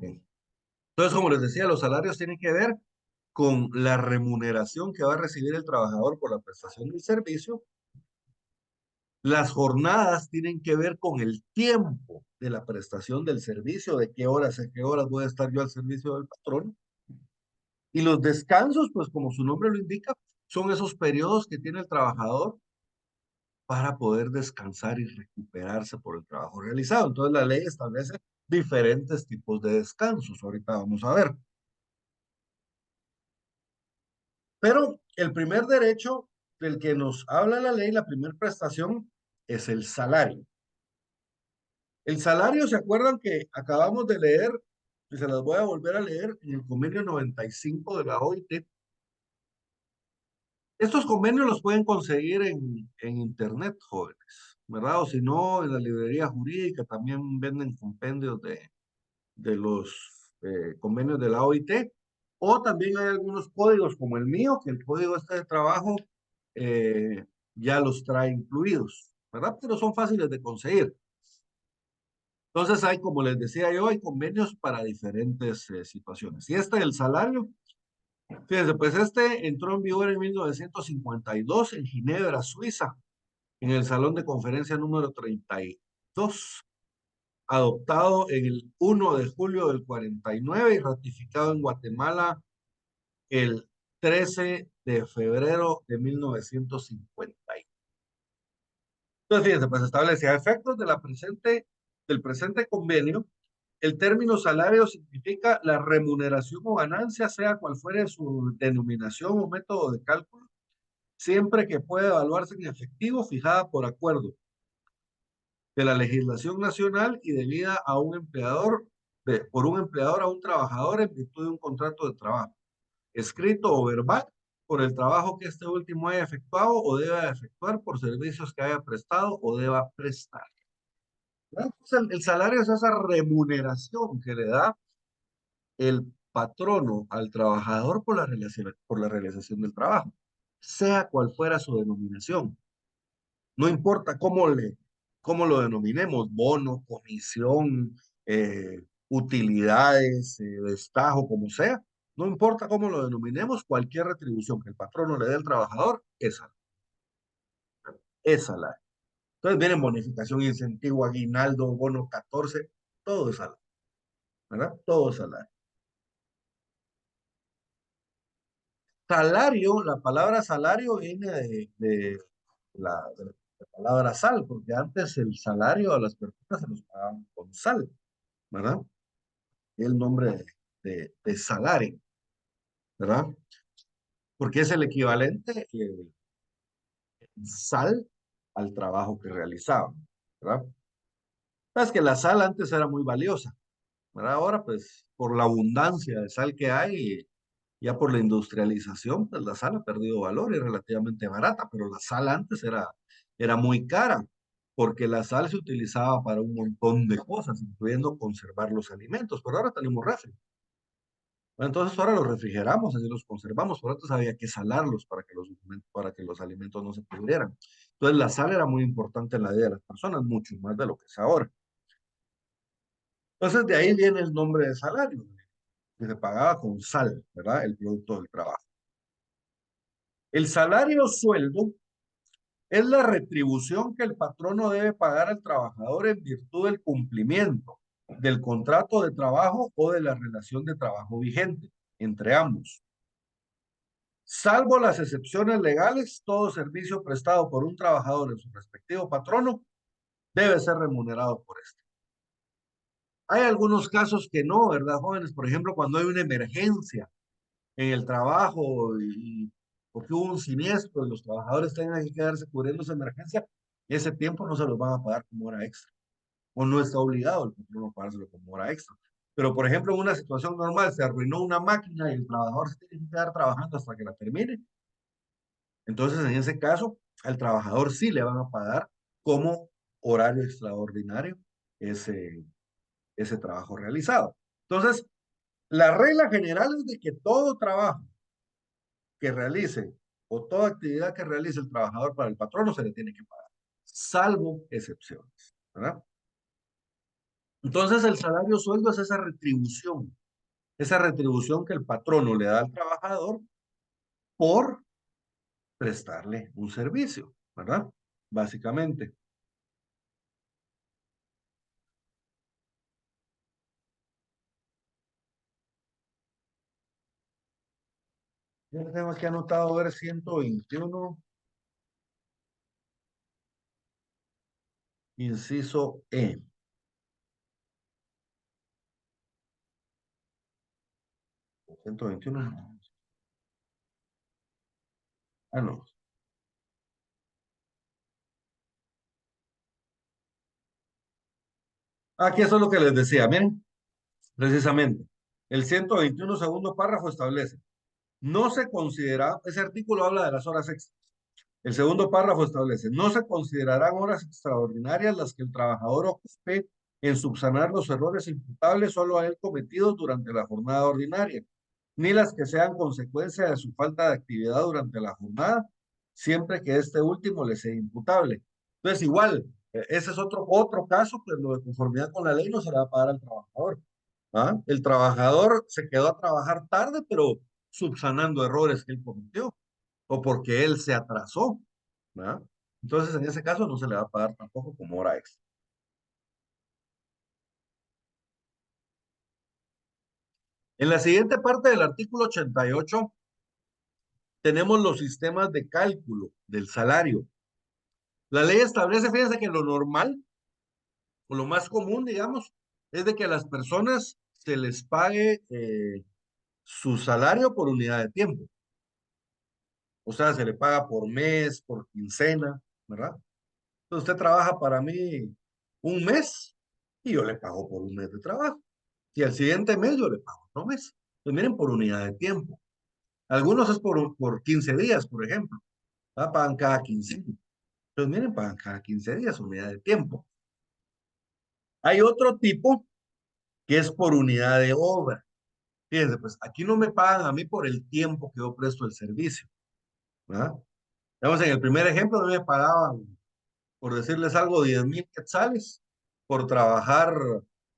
Entonces, como les decía, los salarios tienen que ver con la remuneración que va a recibir el trabajador por la prestación del servicio. Las jornadas tienen que ver con el tiempo de la prestación del servicio, de qué horas a qué horas voy a estar yo al servicio del patrón. Y los descansos, pues como su nombre lo indica, son esos periodos que tiene el trabajador para poder descansar y recuperarse por el trabajo realizado. Entonces la ley establece diferentes tipos de descansos. Ahorita vamos a ver. Pero el primer derecho del que nos habla la ley, la primera prestación, es el salario. El salario, ¿se acuerdan que acabamos de leer? Y se las voy a volver a leer en el convenio 95 de la OIT. Estos convenios los pueden conseguir en internet, jóvenes, ¿verdad? O si no, en la librería jurídica también venden compendios de los convenios de la OIT. O también hay algunos códigos como el mío, que el código este de trabajo eh, ya los trae incluidos, ¿verdad? Pero son fáciles de conseguir. Entonces hay, como les decía yo, hay convenios para diferentes situaciones. Y este del salario, fíjense, pues este entró en vigor en 1952 en Ginebra, Suiza, en el Salón de Conferencia número 32, adoptado en el 1 de julio del 49 y ratificado en Guatemala el 13 de febrero de 1950. Entonces, fíjense, pues establece a efectos del presente convenio, el término salario significa la remuneración o ganancia, sea cual fuere su denominación o método de cálculo, siempre que pueda evaluarse en efectivo, fijada por acuerdo de la legislación nacional y debida a un empleador, por un empleador a un trabajador en virtud de un contrato de trabajo, escrito o verbal, por el trabajo que este último haya efectuado o deba efectuar por servicios que haya prestado o deba prestar. ¿No? Pues el salario es esa remuneración que le da el patrono al trabajador por la realización del trabajo, sea cual fuera su denominación. No importa cómo lo denominemos, bono, comisión, utilidades, destajo, como sea, no importa cómo lo denominemos, cualquier retribución que el patrono le dé al trabajador es salario. Entonces vienen bonificación, incentivo, aguinaldo, bono 14, todo es salario, ¿verdad? Todo es salario. Salario, la palabra salario viene de la palabra sal, porque antes el salario a las personas se los pagaban con sal, ¿verdad? El nombre de salario, ¿verdad? Porque es el equivalente sal al trabajo que realizaban, ¿verdad? Es que la sal antes era muy valiosa, ¿verdad? Ahora, pues, por la abundancia de sal que hay, ya por la industrialización, pues la sal ha perdido valor y es relativamente barata, pero la sal antes era muy cara, porque la sal se utilizaba para un montón de cosas, incluyendo conservar los alimentos, pero ahora tenemos refri. Entonces ahora los refrigeramos, así los conservamos, pero antes había que salarlos para que los alimentos no se pudieran. Entonces la sal era muy importante en la vida de las personas, mucho más de lo que es ahora. Entonces de ahí viene el nombre de salario, que se pagaba con sal, ¿verdad? El producto del trabajo. El salario sueldo es la retribución que el patrono debe pagar al trabajador en virtud del cumplimiento del contrato de trabajo o de la relación de trabajo vigente entre ambos. Salvo las excepciones legales, todo servicio prestado por un trabajador en su respectivo patrono debe ser remunerado por este. Hay algunos casos que no, ¿verdad, jóvenes? Por ejemplo, cuando hay una emergencia en el trabajo y porque hubo un siniestro y los trabajadores tengan que quedarse cubriendo esa emergencia, ese tiempo no se los van a pagar como hora extra. O no está obligado el patrón a pagárselo como hora extra. Pero, por ejemplo, en una situación normal, se arruinó una máquina y el trabajador se tiene que quedar trabajando hasta que la termine. Entonces, en ese caso, al trabajador sí le van a pagar como horario extraordinario ese, ese trabajo realizado. Entonces, la regla general es de que todo trabajo que realice o toda actividad que realice el trabajador para el patrono se le tiene que pagar, salvo excepciones, ¿verdad? Entonces el salario sueldo es esa retribución que el patrono le da al trabajador por prestarle un servicio, ¿verdad? Básicamente. Yo le tengo aquí anotado ver 121, inciso E. 121. Ah, no. Aquí eso es lo que les decía, miren, precisamente. El 121 segundo párrafo establece, no se considera, ese artículo habla de las horas extras. El segundo párrafo establece, no se considerarán horas extraordinarias las que el trabajador ocupe en subsanar los errores imputables solo a él cometidos durante la jornada ordinaria, ni las que sean consecuencia de su falta de actividad durante la jornada, siempre que este último le sea imputable. Entonces, igual, ese es otro caso, pues lo de conformidad con la ley no se le va a pagar al trabajador. ¿Ah? El trabajador se quedó a trabajar tarde, pero subsanando errores que él cometió o porque él se atrasó. ¿Verdad? Entonces, en ese caso no se le va a pagar tampoco como hora extra. En la siguiente parte del artículo 88 tenemos los sistemas de cálculo del salario. La ley establece, fíjense que lo normal o lo más común, digamos, es de que a las personas se les pague su salario por unidad de tiempo. O sea, se le paga por mes, por quincena, ¿verdad? Entonces usted trabaja para mí un mes y yo le pago por un mes de trabajo. Y al siguiente mes yo le pago otro mes. Pues miren, por unidad de tiempo. Algunos es por 15 días, por ejemplo. ¿Verdad? Pagan cada 15 días. Pues miren, pagan cada 15 días, unidad de tiempo. Hay otro tipo que es por unidad de obra. Fíjense, pues aquí no me pagan a mí por el tiempo que yo presto el servicio. ¿Verdad? Digamos, en el primer ejemplo, a mí me pagaban, por decirles algo, 10,000 quetzales por trabajar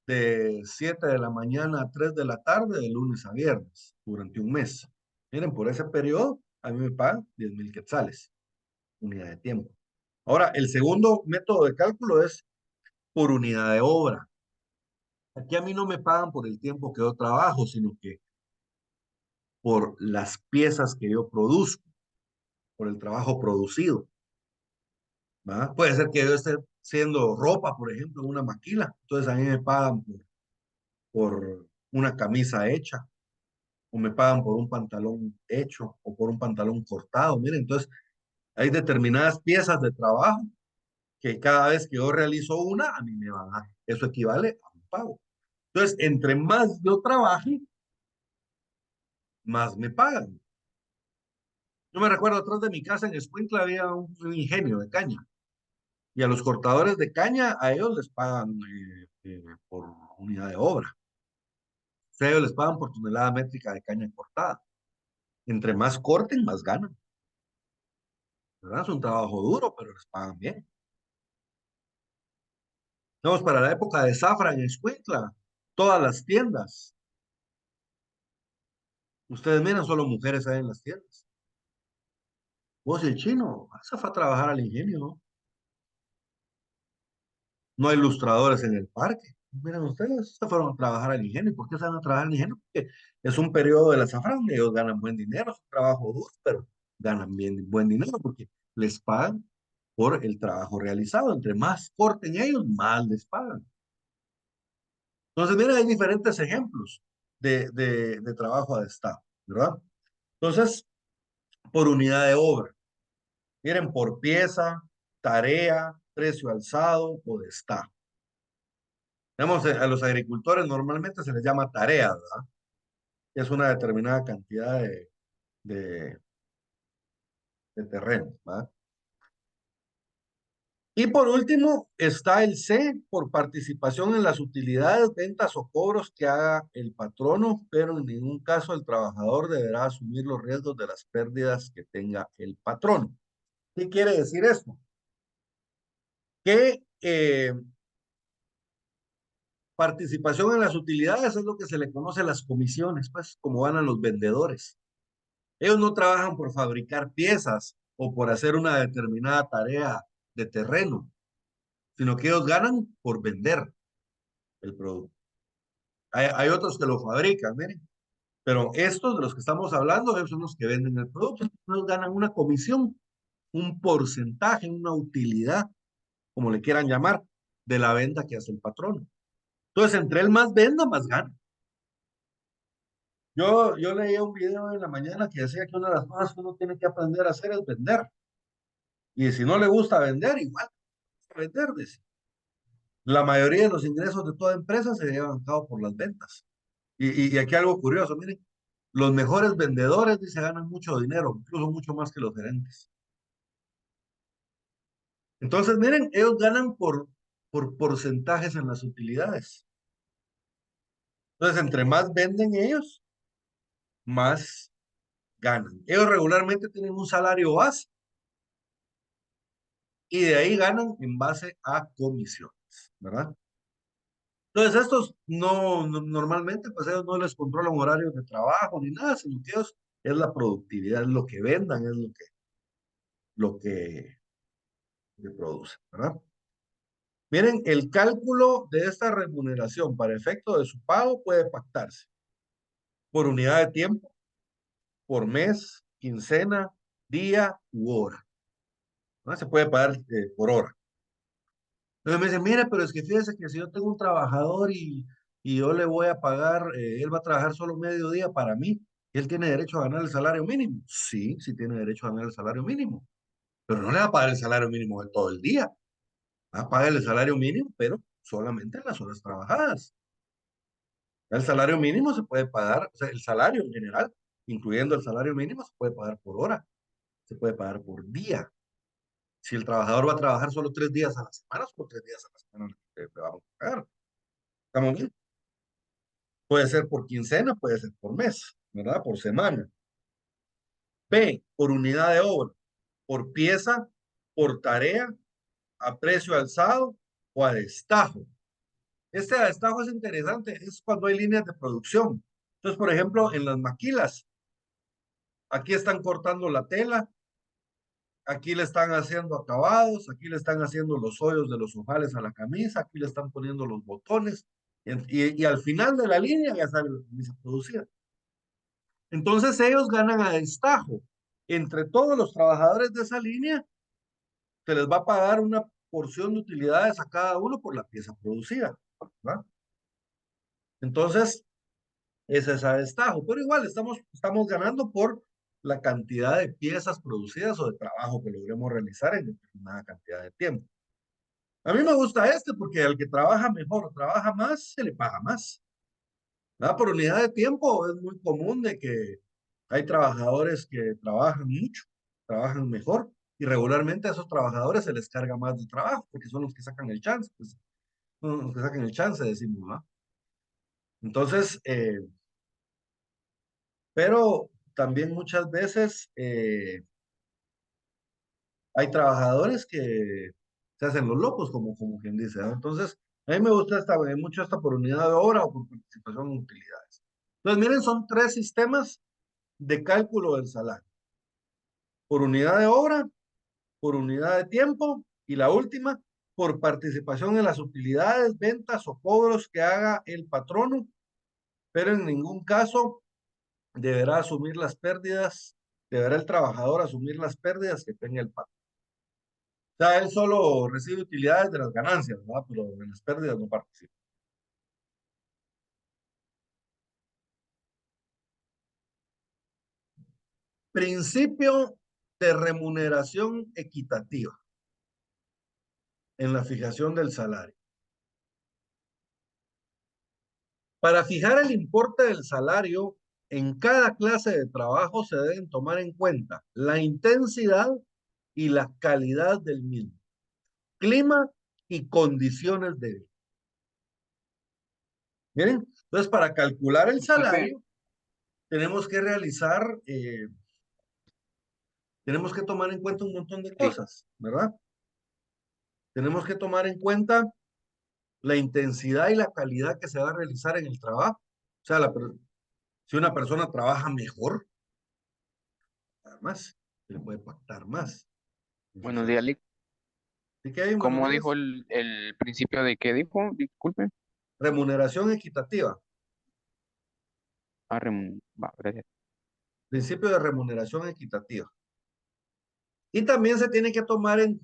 de 7 de la mañana a 3 de la tarde, de lunes a viernes, durante un mes. Miren, por ese periodo, a mí me pagan 10,000 quetzales, unidad de tiempo. Ahora, el segundo método de cálculo es por unidad de obra. Aquí a mí no me pagan por el tiempo que yo trabajo, sino que por las piezas que yo produzco, por el trabajo producido. ¿Va? Puede ser que yo esté haciendo ropa, por ejemplo, en una maquila. Entonces a mí me pagan por una camisa hecha, o me pagan por un pantalón hecho, o por un pantalón cortado. Miren, entonces hay determinadas piezas de trabajo que cada vez que yo realizo una, a mí me van a, eso equivale a un pago. Entonces, entre más yo trabaje, más me pagan. Yo me recuerdo atrás de mi casa en Escuintla había un ingenio de caña. Y a los cortadores de caña, a ellos les pagan por unidad de obra. O sea, ellos les pagan por tonelada métrica de caña cortada. Entre más corten, más ganan. ¿Verdad? Es un trabajo duro, pero les pagan bien. Vamos para la época de zafra en Escuintla. Todas las tiendas. Ustedes miran, solo mujeres hay en las tiendas. Vos y el chino, se fue a trabajar al ingenio, ¿no? No hay ilustradores en el parque. Miren ustedes, se fueron a trabajar al ingenio. ¿Por qué se van a trabajar al ingenio? Porque es un periodo de la zafra donde ellos ganan buen dinero, es un trabajo duro, pero ganan bien, buen dinero porque les pagan por el trabajo realizado. Entre más corten ellos, más les pagan. Entonces, miren, hay diferentes ejemplos de trabajo a destajo, ¿verdad? Entonces, por unidad de obra. Miren, por pieza, tarea, precio alzado o destajo. Digamos, a los agricultores normalmente se les llama tarea, ¿verdad? Es una determinada cantidad de, de terreno, ¿verdad? Y por último está el C, por participación en las utilidades, ventas o cobros que haga el patrono, pero en ningún caso el trabajador deberá asumir los riesgos de las pérdidas que tenga el patrono. ¿Qué quiere decir esto? Que Participación en las utilidades es lo que se le conoce las comisiones, pues, como ganan los vendedores. Ellos no trabajan por fabricar piezas o por hacer una determinada tarea de terreno, sino que ellos ganan por vender el producto. Hay otros que lo fabrican, miren, pero estos de los que estamos hablando, ellos son los que venden el producto. Ellos ganan una comisión, un porcentaje, una utilidad, como le quieran llamar, de la venta que hace el patrón. Entonces, entre él más venda, más gana. Yo leía un video en la mañana que decía que una de las cosas que uno tiene que aprender a hacer es vender. Y si no le gusta vender, igual vender, dice. La mayoría de los ingresos de toda empresa se llevan a cabo por las ventas. Y aquí algo curioso, miren, los mejores vendedores, dice, ganan mucho dinero, incluso mucho más que los gerentes. Entonces, miren, ellos ganan por porcentajes en las utilidades. Entonces, entre más venden ellos, más ganan. Ellos regularmente tienen un salario base y de ahí ganan en base a comisiones, ¿verdad? Entonces, estos normalmente, pues ellos no les controlan horarios de trabajo ni nada, sino que ellos es la productividad, es lo que vendan, es lo que producen, ¿verdad? Miren, el cálculo de esta remuneración para efecto de su pago puede pactarse por unidad de tiempo, por mes, quincena, día u hora, ¿no? Se puede pagar por hora. Entonces me dicen, mire, pero es que fíjese que si yo tengo un trabajador y yo le voy a pagar, él va a trabajar solo medio día para mí, él tiene derecho a ganar el salario mínimo. Sí, sí tiene derecho a ganar el salario mínimo, pero no le va a pagar el salario mínimo de todo el día. Va a pagar el salario mínimo, pero solamente en las horas trabajadas. El salario mínimo se puede pagar, o sea, el salario en general, incluyendo el salario mínimo, se puede pagar por hora, se puede pagar por día. Si el trabajador va a trabajar solo 3 días a la semana, solo 3 días a la semana le vamos a pagar. ¿Estamos bien? Puede ser por quincena, puede ser por mes, ¿verdad? Por semana. B, por unidad de obra, por pieza, por tarea, a precio alzado o a destajo. Este a destajo es interesante, es cuando hay líneas de producción. Entonces, por ejemplo, en las maquilas, aquí están cortando la tela, aquí le están haciendo acabados, aquí le están haciendo los hoyos de los ojales a la camisa, aquí le están poniendo los botones, y al final de la línea ya sale la camisa producida. Entonces ellos ganan a destajo. Entre todos los trabajadores de esa línea, se les va a pagar una porción de utilidades a cada uno por la pieza producida, ¿verdad? Entonces, ese es a destajo, pero igual estamos ganando por la cantidad de piezas producidas o de trabajo que logremos realizar en determinada cantidad de tiempo. A mí me gusta este porque al que trabaja mejor, trabaja más, se le paga más. ¿Verdad? Por unidad de tiempo es muy común de que hay trabajadores que trabajan mucho, trabajan mejor, y regularmente a esos trabajadores se les carga más de trabajo porque son los que sacan el chance, pues, son los que sacan el chance, decimos, ¿no? Entonces, pero también muchas veces hay trabajadores que se hacen los locos, como quien dice, ¿no? Entonces, a mí me gusta mucho esta por unidad de obra o por participación en utilidades. Entonces, miren, son 3 sistemas de cálculo del salario. Por unidad de obra, por unidad de tiempo y la última, por participación en las utilidades, ventas o cobros que haga el patrono, pero en ningún caso deberá asumir las pérdidas, deberá el trabajador asumir las pérdidas que tenga el patrón. O sea, él solo recibe utilidades de las ganancias, ¿verdad? Pero en las pérdidas no participa. Principio de remuneración equitativa en la fijación del salario. Para fijar el importe del salario, en cada clase de trabajo se deben tomar en cuenta la intensidad y la calidad del mismo, clima y condiciones de vida. Miren, entonces para calcular el Disculpe, salario tenemos que realizar, tenemos que tomar en cuenta un montón de sí, cosas, ¿verdad? Tenemos que tomar en cuenta la intensidad y la calidad que se va a realizar en el trabajo. O sea, si una persona trabaja mejor, más, se le puede pactar más en su Buenos salario. días, Lick. Así que hay buenos ¿Cómo dijo días. el principio de qué dijo? Disculpe. Remuneración equitativa. Va, gracias. Principio de remuneración equitativa. Y también se tiene que tomar en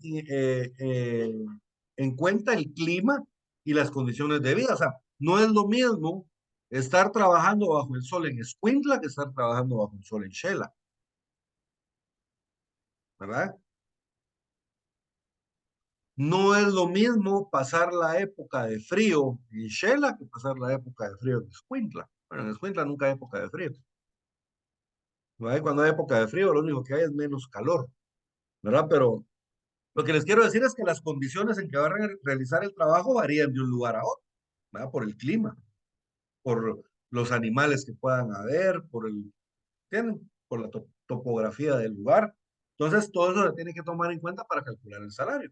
cuenta el clima y las condiciones de vida. O sea, no es lo mismo estar trabajando bajo el sol en Escuintla que estar trabajando bajo el sol en Shela, ¿verdad? No es lo mismo pasar la época de frío en Shela que pasar la época de frío en Escuintla. Bueno, en Escuintla nunca hay época de frío, ¿verdad? Cuando hay época de frío, lo único que hay es menos calor, ¿verdad? Pero lo que les quiero decir es que las condiciones en que va a realizar el trabajo varían de un lugar a otro, ¿verdad? Por el clima, por los animales que puedan haber, ¿entienden? Por la topografía del lugar. Entonces, todo eso se tiene que tomar en cuenta para calcular el salario.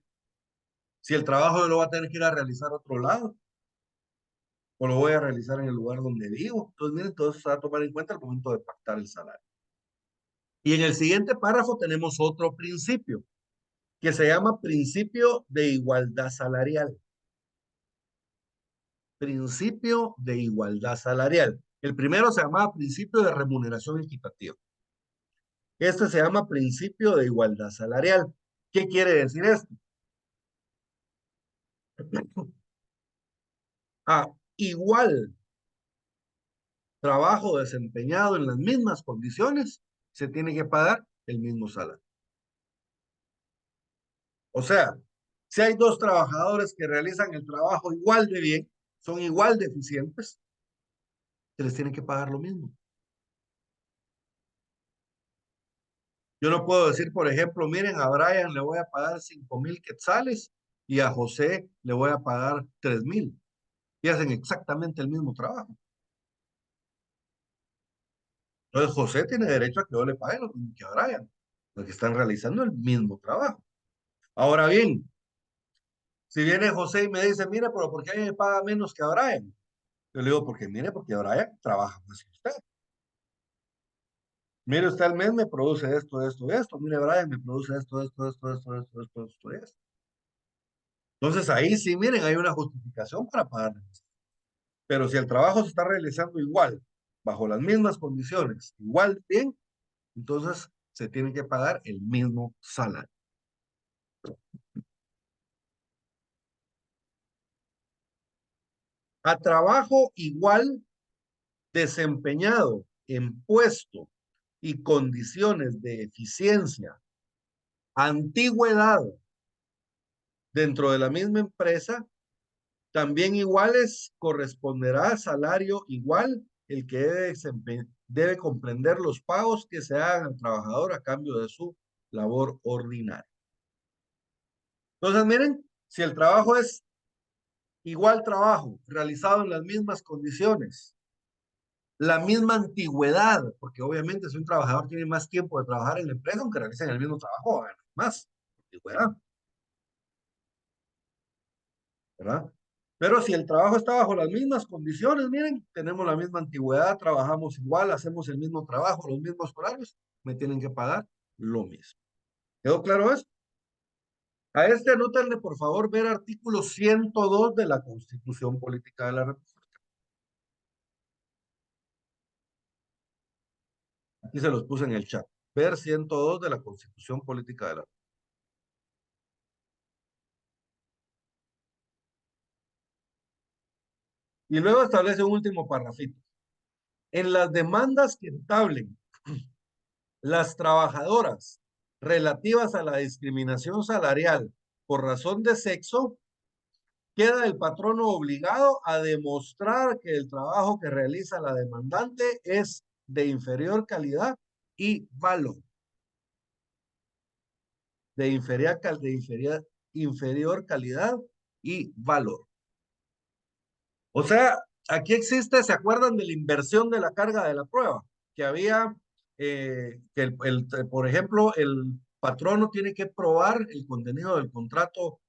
Si el trabajo lo va a tener que ir a realizar a otro lado, o lo voy a realizar en el lugar donde vivo. Entonces, miren, todo eso se va a tomar en cuenta al momento de pactar el salario. Y en el siguiente párrafo tenemos otro principio, que se llama principio de igualdad salarial. Principio de igualdad salarial. El primero se llama principio de remuneración equitativa. Este se llama principio de igualdad salarial. ¿Qué quiere decir esto? A igual trabajo desempeñado en las mismas condiciones, se tiene que pagar el mismo salario. O sea, si hay dos trabajadores que realizan el trabajo igual de bien, son igual de eficientes, se les tiene que pagar lo mismo. Yo no puedo decir, por ejemplo, miren, a Brian le voy a pagar 5,000 quetzales y a José le voy a pagar 3,000. Y hacen exactamente el mismo trabajo. Entonces José tiene derecho a que yo le pague lo mismo que a Brian, porque están realizando el mismo trabajo. Ahora bien, si viene José y me dice, mire, pero ¿por qué a mí me paga menos que a Brian? Yo le digo, porque mire, porque Brian trabaja más que usted. Mire, usted al mes me produce esto, esto, esto. Mire, Brian me produce esto, esto, esto, esto, esto, esto, esto, esto. Entonces ahí sí, miren, hay una justificación para pagarle. Pero si el trabajo se está realizando igual, bajo las mismas condiciones, igual bien, entonces se tiene que pagar el mismo salario. A trabajo igual desempeñado en puesto y condiciones de eficiencia, antigüedad dentro de la misma empresa, también iguales corresponderá salario igual el que debe comprender los pagos que se hagan al trabajador a cambio de su labor ordinaria. Entonces, miren, si el trabajo es igual trabajo, realizado en las mismas condiciones, la misma antigüedad, porque obviamente si un trabajador tiene más tiempo de trabajar en la empresa, aunque realicen el mismo trabajo, va a ganar más antigüedad, ¿verdad? Pero si el trabajo está bajo las mismas condiciones, miren, tenemos la misma antigüedad, trabajamos igual, hacemos el mismo trabajo, los mismos horarios, me tienen que pagar lo mismo. ¿Quedó claro eso? A este anótenle, por favor, ver artículo 102 de la Constitución Política de la República. Aquí se los puse en el chat. Ver 102 de la Constitución Política de la República. Y luego establece un último parrafito. En las demandas que entablen las trabajadoras relativas a la discriminación salarial por razón de sexo, queda el patrono obligado a demostrar que el trabajo que realiza la demandante es de inferior calidad y valor. De inferior calidad y valor. O sea, aquí existe, ¿se acuerdan de la inversión de la carga de la prueba? Que había, por ejemplo, el patrono tiene que probar el contenido del contrato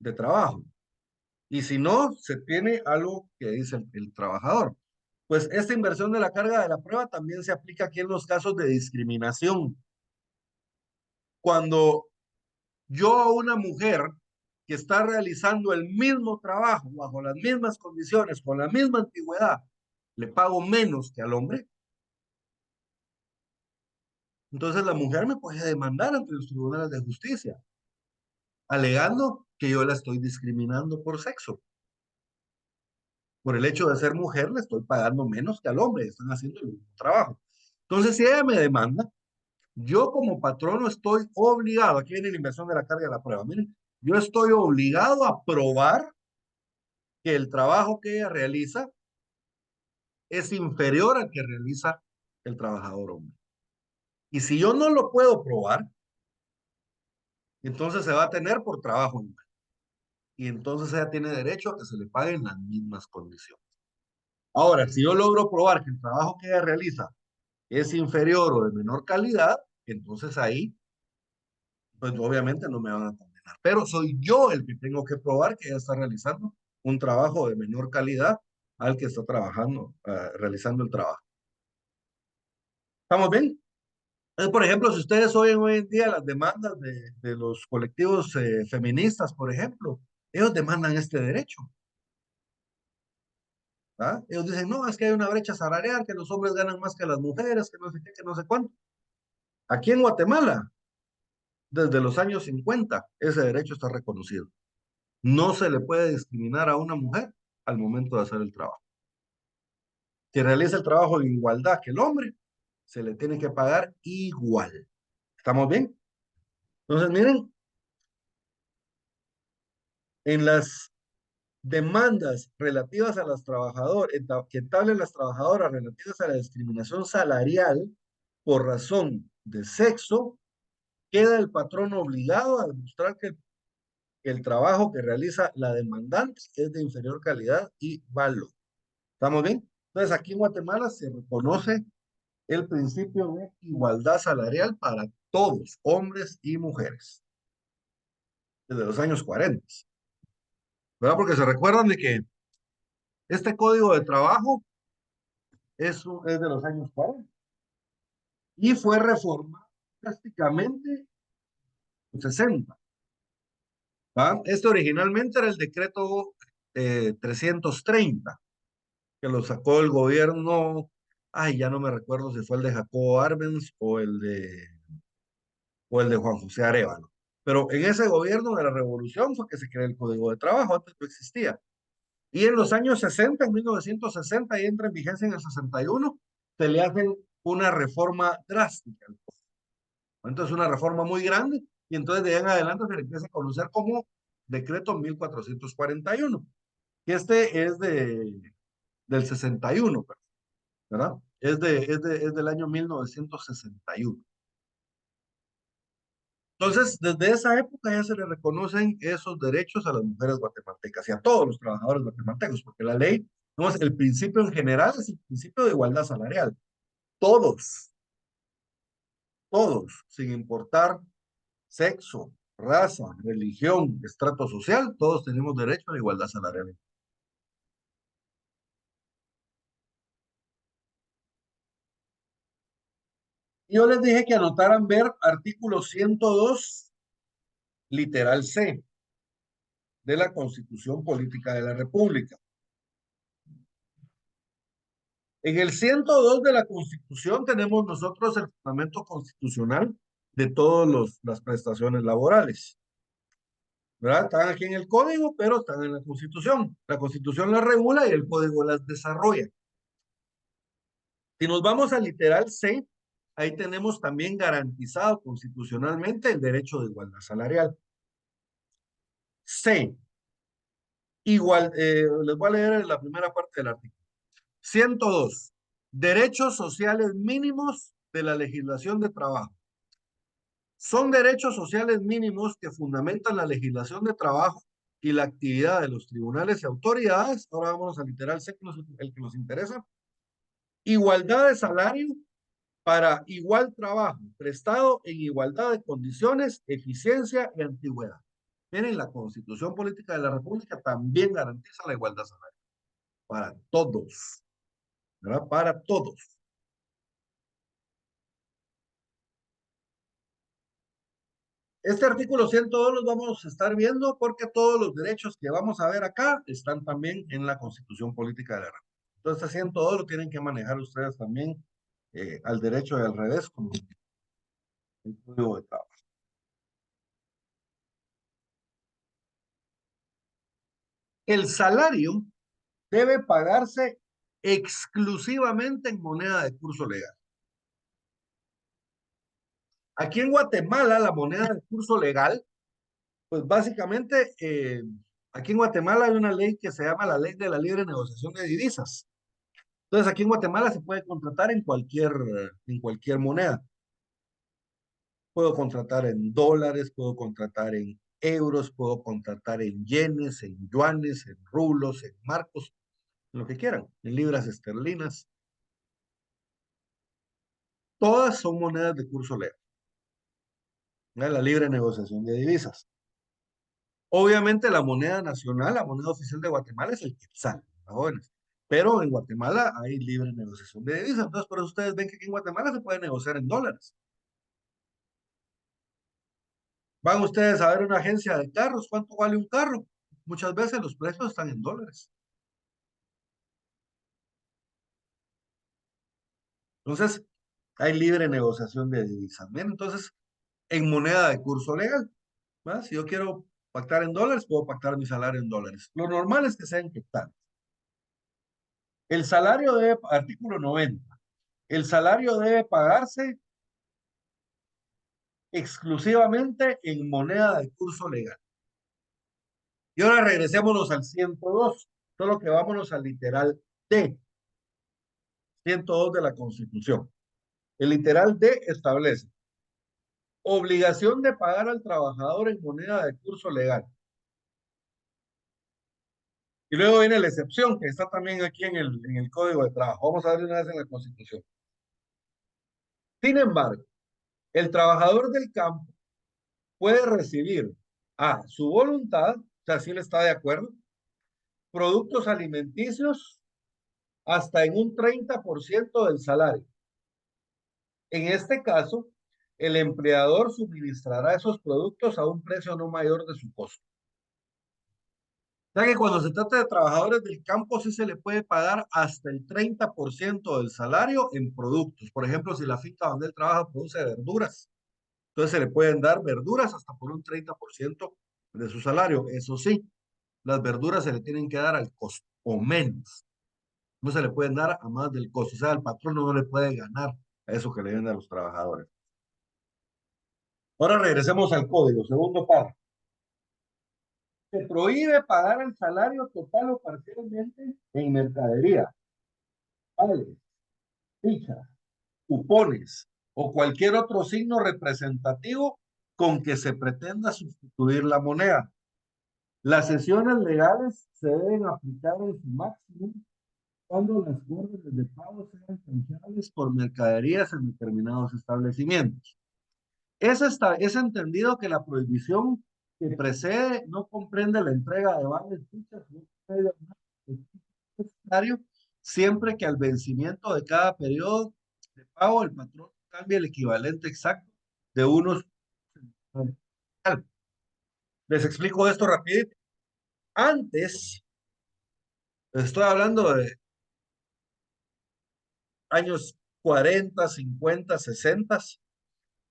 de trabajo. Y si no, se tiene algo que dice el trabajador. Pues esta inversión de la carga de la prueba también se aplica aquí en los casos de discriminación. Cuando yo a una mujer que está realizando el mismo trabajo, bajo las mismas condiciones, con la misma antigüedad, le pago menos que al hombre, entonces la mujer me puede demandar ante los tribunales de justicia, alegando que yo la estoy discriminando por sexo. Por el hecho de ser mujer, le estoy pagando menos que al hombre, están haciendo el mismo trabajo. Entonces, si ella me demanda, yo como patrono estoy obligado, aquí viene la inversión de la carga de la prueba, miren, yo estoy obligado a probar que el trabajo que ella realiza es inferior al que realiza el trabajador hombre. Y si yo no lo puedo probar, entonces se va a tener por trabajo hombre. Y entonces ella tiene derecho a que se le paguen las mismas condiciones. Ahora, si yo logro probar que el trabajo que ella realiza es inferior o de menor calidad, entonces ahí, pues obviamente no me van a condenar. Pero soy yo el que tengo que probar que ella está realizando un trabajo de menor calidad al que está trabajando, realizando el trabajo. ¿Estamos bien? Por ejemplo, si ustedes oyen hoy en día las demandas de los colectivos feministas, por ejemplo, ellos demandan este derecho. ¿Ah? Ellos dicen, no, es que hay una brecha salarial, que los hombres ganan más que las mujeres, que no sé qué, que no sé cuánto. Aquí en Guatemala, desde los años 50, ese derecho está reconocido. No se le puede discriminar a una mujer al momento de hacer el trabajo. Si realiza el trabajo en igualdad que el hombre, se le tiene que pagar igual. ¿Estamos bien? Entonces, miren, en las demandas relativas a las trabajadoras, que entablen las trabajadoras relativas a la discriminación salarial por razón de sexo, queda el patrón obligado a demostrar que el trabajo que realiza la demandante es de inferior calidad y valor. ¿Estamos bien? Entonces, aquí en Guatemala se reconoce el principio de igualdad salarial para todos, hombres y mujeres, desde los años 40, ¿verdad? Porque se recuerdan de que este código de trabajo es de los años 40 y fue reformado prácticamente en 60. ¿Va? Este originalmente era el decreto 330, que lo sacó el gobierno, ay, ya no me recuerdo si fue el de Jacobo Arbenz o el de Juan José Arevalo. Pero en ese gobierno de la revolución fue que se creó el Código de Trabajo, antes no existía. Y en los años 60, en 1960, y entra en vigencia en el 61, se le hace una reforma drástica. Entonces, una reforma muy grande, y entonces de ahí en adelante se le empieza a conocer como Decreto 1441. Y este es del 61, ¿verdad? Es del año 1961. Entonces, desde esa época ya se le reconocen esos derechos a las mujeres guatemaltecas y a todos los trabajadores guatemaltecos, porque la ley, no es el principio en general, es el principio de igualdad salarial. Todos, todos, sin importar sexo, raza, religión, estrato social, todos tenemos derecho a la igualdad salarial. Yo les dije que anotaran ver artículo 102, literal C, de la Constitución Política de la República. En el 102 de la Constitución tenemos nosotros el fundamento constitucional de todas las prestaciones laborales. ¿Verdad? Están aquí en el código, pero están en la Constitución. La Constitución las regula y el código las desarrolla. Si nos vamos al literal C, ahí tenemos también garantizado constitucionalmente el derecho de igualdad salarial. C, igual, les voy a leer la primera parte del artículo. 102. Derechos sociales mínimos de la legislación de trabajo. Son derechos sociales mínimos que fundamentan la legislación de trabajo y la actividad de los tribunales y autoridades. Ahora vamos al literal C, el que nos interesa. Igualdad de salario para igual trabajo, prestado en igualdad de condiciones, eficiencia y antigüedad. Miren, la Constitución Política de la República también garantiza la igualdad salarial para todos, ¿verdad? Para todos. Este artículo 102 los vamos a estar viendo porque todos los derechos que vamos a ver acá están también en la Constitución Política de la República. Entonces, este 102 lo tienen que manejar ustedes también al derecho y al revés, como el Código de Trabajo. El salario debe pagarse exclusivamente en moneda de curso legal. Aquí en Guatemala, la moneda de curso legal, pues básicamente, aquí en Guatemala hay una ley que se llama la Ley de la Libre Negociación de Divisas. Entonces, aquí en Guatemala se puede contratar en cualquier moneda. Puedo contratar en dólares, puedo contratar en euros, puedo contratar en yenes, en yuanes, en rublos, en marcos, lo que quieran, en libras esterlinas. Todas son monedas de curso legal, ¿no? La libre negociación de divisas. Obviamente la moneda nacional, la moneda oficial de Guatemala es el quetzal, jóvenes. Pero en Guatemala hay libre negociación de divisas. Entonces, por eso ustedes ven que aquí en Guatemala se puede negociar en dólares. Van ustedes a ver una agencia de carros, ¿cuánto vale un carro? Muchas veces los precios están en dólares. Entonces, hay libre negociación de divisas. Bien, entonces, en moneda de curso legal, ¿verdad? Si yo quiero pactar en dólares, puedo pactar mi salario en dólares. Lo normal es que sea en quetzal. El salario debe, artículo 90, el salario debe pagarse exclusivamente en moneda de curso legal. Y ahora regresémonos al 102, solo que vámonos al literal D, 102 de la Constitución. El literal D establece obligación de pagar al trabajador en moneda de curso legal. Y luego viene la excepción, que está también aquí en el Código de Trabajo. Vamos a ver una vez en la Constitución. Sin embargo, el trabajador del campo puede recibir a su voluntad, o sea, si él está de acuerdo, productos alimenticios hasta en un 30% del salario. En este caso, el empleador suministrará esos productos a un precio no mayor de su costo. O sea que cuando se trata de trabajadores del campo, sí se le puede pagar hasta el 30% del salario en productos. Por ejemplo, si la finca donde él trabaja produce verduras, entonces se le pueden dar verduras hasta por un 30% de su salario. Eso sí, las verduras se le tienen que dar al costo o menos. No se le pueden dar a más del costo. O sea, el patrón no le puede ganar a eso que le venden a los trabajadores. Ahora regresemos al código, segundo párrafo. Se prohíbe pagar el salario total o parcialmente en mercadería, vales, fichas, cupones o cualquier otro signo representativo con que se pretenda sustituir la moneda. Las sesiones legales se deben aplicar en su máximo cuando las órdenes de pago sean canjeables por mercaderías en determinados establecimientos. Es entendido que la prohibición que precede no comprende la entrega de vales, fichas necesario siempre que al vencimiento de cada periodo de pago el patrón cambie el equivalente exacto de unos. Les explico esto rapidito. Antes, estoy hablando de años 40, 50, 60.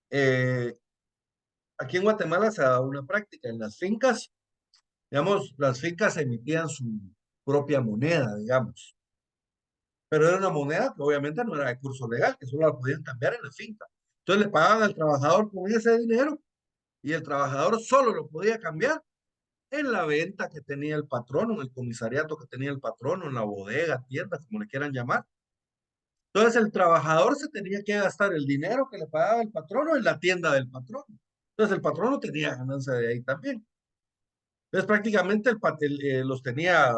eh, Aquí en Guatemala se da una práctica. En las fincas, digamos, las fincas emitían su propia moneda, digamos. Pero era una moneda que obviamente no era de curso legal, que solo la podían cambiar en la finca. Entonces le pagaban al trabajador con ese dinero y el trabajador solo lo podía cambiar en la venta que tenía el patrono, en el comisariato que tenía el patrono, en la bodega, tienda, como le quieran llamar. Entonces el trabajador se tenía que gastar el dinero que le pagaba el patrono en la tienda del patrono. Entonces el patrono tenía ganancia de ahí también. Entonces prácticamente los tenía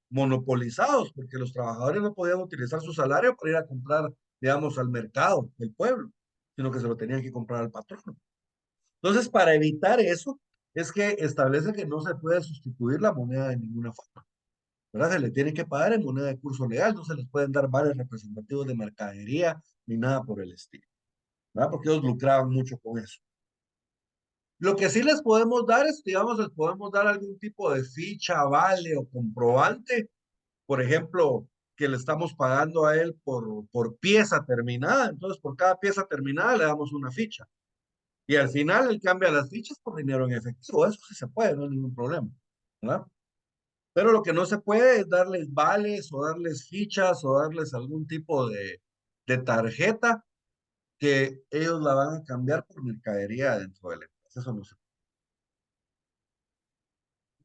monopolizados porque los trabajadores no podían utilizar su salario para ir a comprar, digamos, al mercado del pueblo, sino que se lo tenían que comprar al patrono. Entonces, para evitar eso, es que establece que no se puede sustituir la moneda de ninguna forma, ¿verdad? Se le tiene que pagar en moneda de curso legal, no se les pueden dar vales representativos de mercadería ni nada por el estilo, ¿verdad? Porque ellos lucraban mucho con eso. Lo que sí les podemos dar es, digamos, les podemos dar algún tipo de ficha, vale o comprobante, por ejemplo, que le estamos pagando a él por pieza terminada, entonces por cada pieza terminada le damos una ficha. Y al final él cambia las fichas por dinero en efectivo, eso sí se puede, no hay ningún problema, ¿verdad? Pero lo que no se puede es darles vales o darles fichas o darles algún tipo de tarjeta que ellos la van a cambiar por mercadería dentro de la empresa, eso no se puede.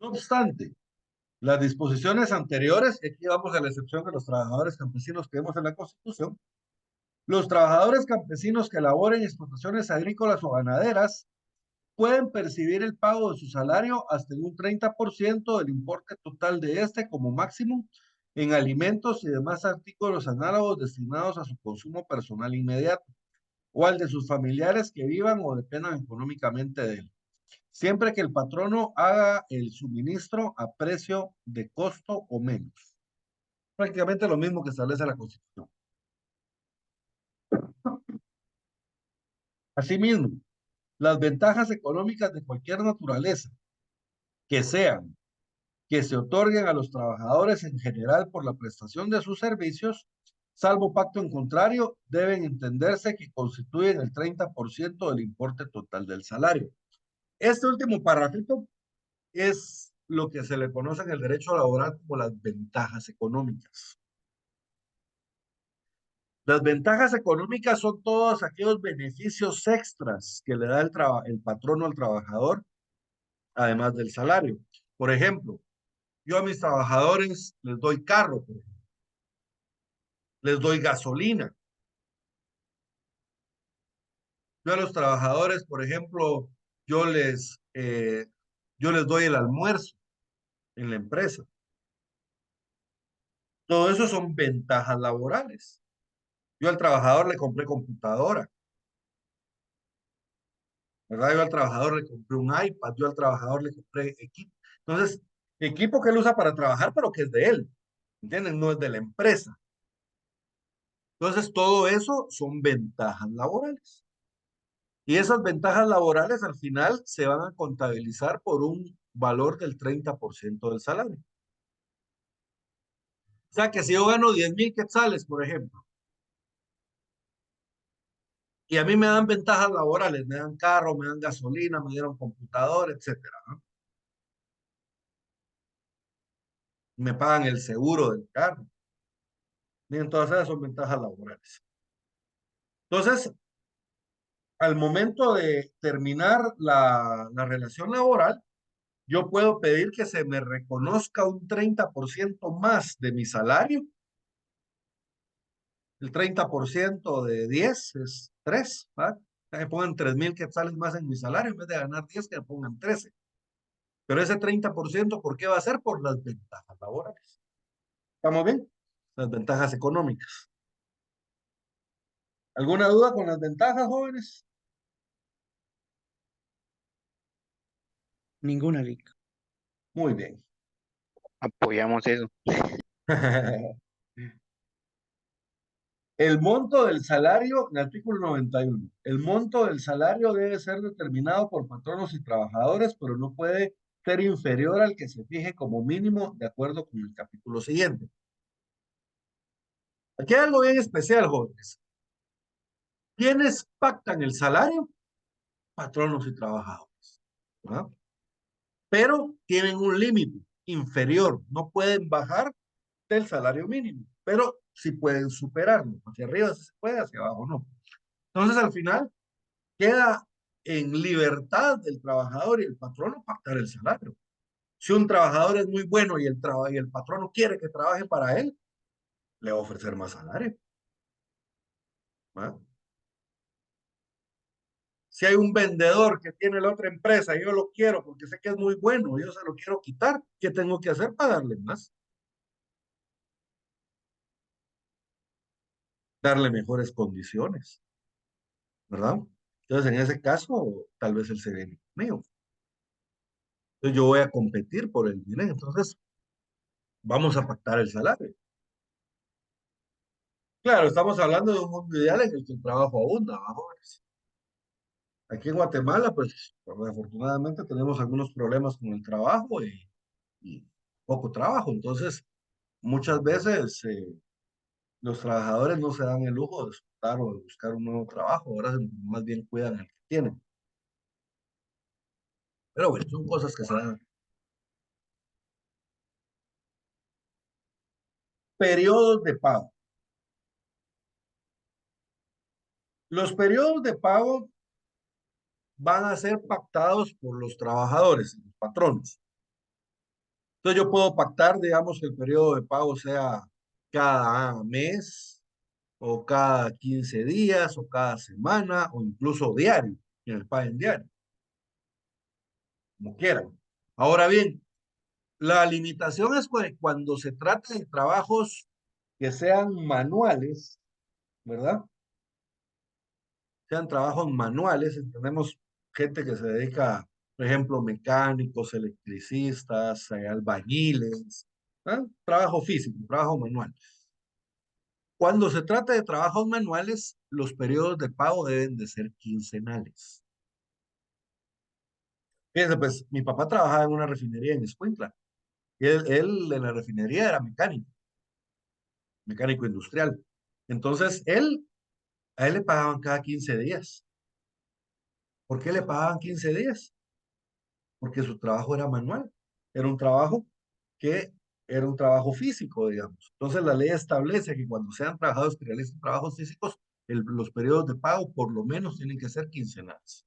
No obstante, las disposiciones anteriores, y aquí vamos a la excepción de los trabajadores campesinos que vemos en la Constitución, los trabajadores campesinos que laboren explotaciones agrícolas o ganaderas pueden percibir el pago de su salario hasta en un 30% del importe total de este como máximo en alimentos y demás artículos análogos destinados a su consumo personal inmediato o al de sus familiares que vivan o dependan económicamente de él, siempre que el patrono haga el suministro a precio de costo o menos. Prácticamente lo mismo que establece la Constitución. Asimismo, las ventajas económicas de cualquier naturaleza que sean que se otorguen a los trabajadores en general por la prestación de sus servicios, salvo pacto en contrario, deben entenderse que constituyen el 30% del importe total del salario. Este último párrafo es lo que se le conoce en el derecho laboral como las ventajas económicas. Las ventajas económicas son todos aquellos beneficios extras que le da el patrono al trabajador, además del salario. Por ejemplo, yo a mis trabajadores les doy carro, les doy gasolina. Yo a los trabajadores, por ejemplo, yo les, eh, yo les doy el almuerzo en la empresa. Todo eso son ventajas laborales. Yo al trabajador le compré computadora, ¿verdad? Yo al trabajador le compré un iPad, yo al trabajador le compré equipo. Entonces, equipo que él usa para trabajar, pero que es de él, ¿entienden? No es de la empresa. Entonces, todo eso son ventajas laborales. Y esas ventajas laborales al final se van a contabilizar por un valor del 30% del salario. O sea que si yo gano 10,000 quetzales, por ejemplo, y a mí me dan ventajas laborales, me dan carro, me dan gasolina, me dieron computador, etcétera, ¿no? Me pagan el seguro del carro. Bien, todas esas son ventajas laborales. Entonces, al momento de terminar la relación laboral, yo puedo pedir que se me reconozca un 30% más de mi salario. El 30% de 10 es 3, ¿va? Que me pongan 3,000 quetzales más en mi salario, en vez de ganar 10, que me pongan 13. Pero ese 30%, ¿por qué va a ser? Por las ventajas laborales. ¿Estamos bien? Las ventajas económicas. ¿Alguna duda con las ventajas, jóvenes? Ninguna, Vic. Muy bien. Apoyamos eso. El monto del salario, en el artículo 91, el monto del salario debe ser determinado por patronos y trabajadores, pero no puede ser inferior al que se fije como mínimo de acuerdo con el capítulo siguiente. Aquí hay algo bien especial, jóvenes. ¿Quiénes pactan el salario? Patronos y trabajadores, ¿verdad? Pero tienen un límite inferior, no pueden bajar del salario mínimo, pero sí pueden superarlo. Hacia arriba sí se puede, hacia abajo no. Entonces, al final, queda en libertad del trabajador y el patrono pactar el salario. Si un trabajador es muy bueno y y el patrono quiere que trabaje para él, le va a ofrecer más salario, ¿verdad? Si hay un vendedor que tiene la otra empresa y yo lo quiero porque sé que es muy bueno, yo se lo quiero quitar, ¿qué tengo que hacer para darle más? Darle mejores condiciones, ¿verdad? Entonces, en ese caso, tal vez él se viene conmigo. Entonces yo voy a competir por el dinero. Entonces vamos a pactar el salario. Claro, estamos hablando de un mundo ideal en el que el trabajo abunda, ¿va, jóvenes? Aquí en Guatemala, pues afortunadamente tenemos algunos problemas con el trabajo y poco trabajo. Entonces, muchas veces los trabajadores no se dan el lujo de disfrutar o de buscar un nuevo trabajo, ahora más bien cuidan el que tienen. Pero bueno, son cosas que se dan. Periodos de pago. Los periodos de pago van a ser pactados por los trabajadores, los patronos. Entonces yo puedo pactar, digamos, que el periodo de pago sea cada mes, o cada 15 días, o cada semana, o incluso diario, que me paguen diario, como quieran. Ahora bien, la limitación es cuando se trata de trabajos que sean manuales, ¿verdad? Sean trabajos manuales, tenemos gente que se dedica, por ejemplo, mecánicos, electricistas, albañiles, ¿ah? Trabajo físico, trabajo manual. Cuando se trata de trabajos manuales, los periodos de pago deben de ser quincenales. Fíjense, pues mi papá trabajaba en una refinería en Escuintla. Y él en la refinería era mecánico, mecánico industrial. Entonces, a él le pagaban cada 15 días. ¿Por qué le pagaban 15 días? Porque su trabajo era manual. Era un trabajo que era un trabajo físico, digamos. Entonces, la ley establece que cuando sean trabajadores que realicen trabajos físicos, los periodos de pago por lo menos tienen que ser quincenales.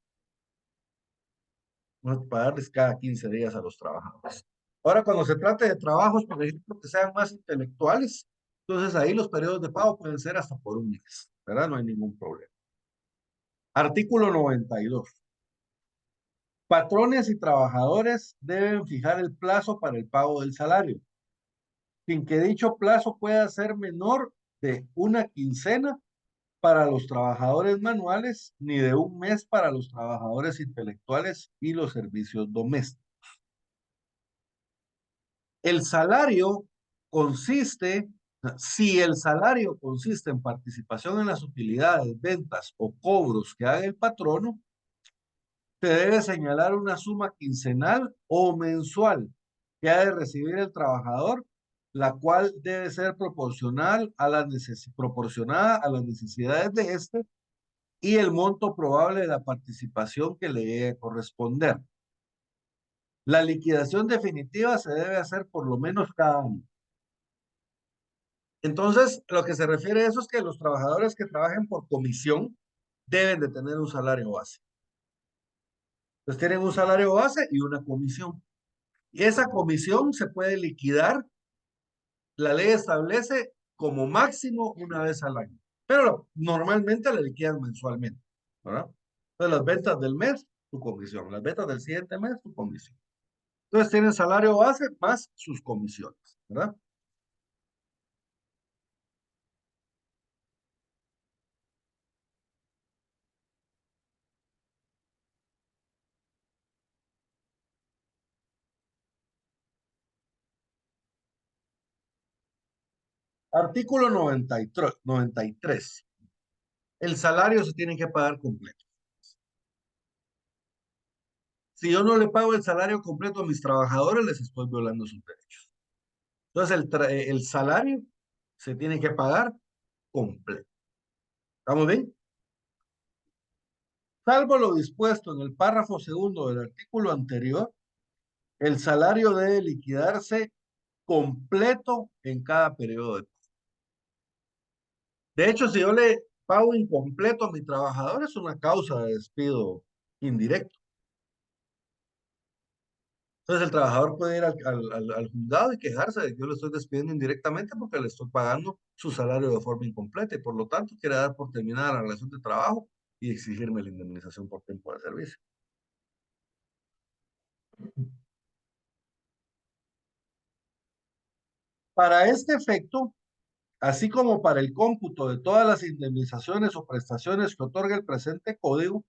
No pagarles cada 15 días a los trabajadores. Ahora, cuando se trate de trabajos, por ejemplo, que sean más intelectuales, entonces ahí los periodos de pago pueden ser hasta por un mes, ¿verdad? No hay ningún problema. Artículo 92. Patrones y trabajadores deben fijar el plazo para el pago del salario, sin que dicho plazo pueda ser menor de una quincena para los trabajadores manuales, ni de un mes para los trabajadores intelectuales y los servicios domésticos. El salario consiste, si el salario consiste en participación en las utilidades, ventas o cobros que haga el patrono, se debe señalar una suma quincenal o mensual que ha de recibir el trabajador, la cual debe ser proporcional a proporcionada a las necesidades de este y el monto probable de la participación que le llegue a corresponder. La liquidación definitiva se debe hacer por lo menos cada año. Entonces, lo que se refiere a eso es que los trabajadores que trabajen por comisión deben de tener un salario base. Entonces, tienen un salario base y una comisión. Y esa comisión se puede liquidar, la ley establece como máximo una vez al año, pero normalmente la liquidan mensualmente, ¿verdad? Entonces, las ventas del mes, tu comisión. Las ventas del siguiente mes, tu comisión. Entonces, tienen salario base más sus comisiones, ¿verdad? Artículo 93. El salario se tiene que pagar completo. Si yo no le pago el salario completo a mis trabajadores, les estoy violando sus derechos. Entonces, el salario se tiene que pagar completo. ¿Estamos bien? Salvo lo dispuesto en el párrafo segundo del artículo anterior, el salario debe liquidarse completo en cada periodo de pago. De hecho, si yo le pago incompleto a mi trabajador, es una causa de despido indirecto. Entonces el trabajador puede ir al juzgado y quejarse de que yo le estoy despidiendo indirectamente porque le estoy pagando su salario de forma incompleta y por lo tanto quiere dar por terminada la relación de trabajo y exigirme la indemnización por tiempo de servicio. Para este efecto, así como para el cómputo de todas las indemnizaciones o prestaciones que otorga el presente código,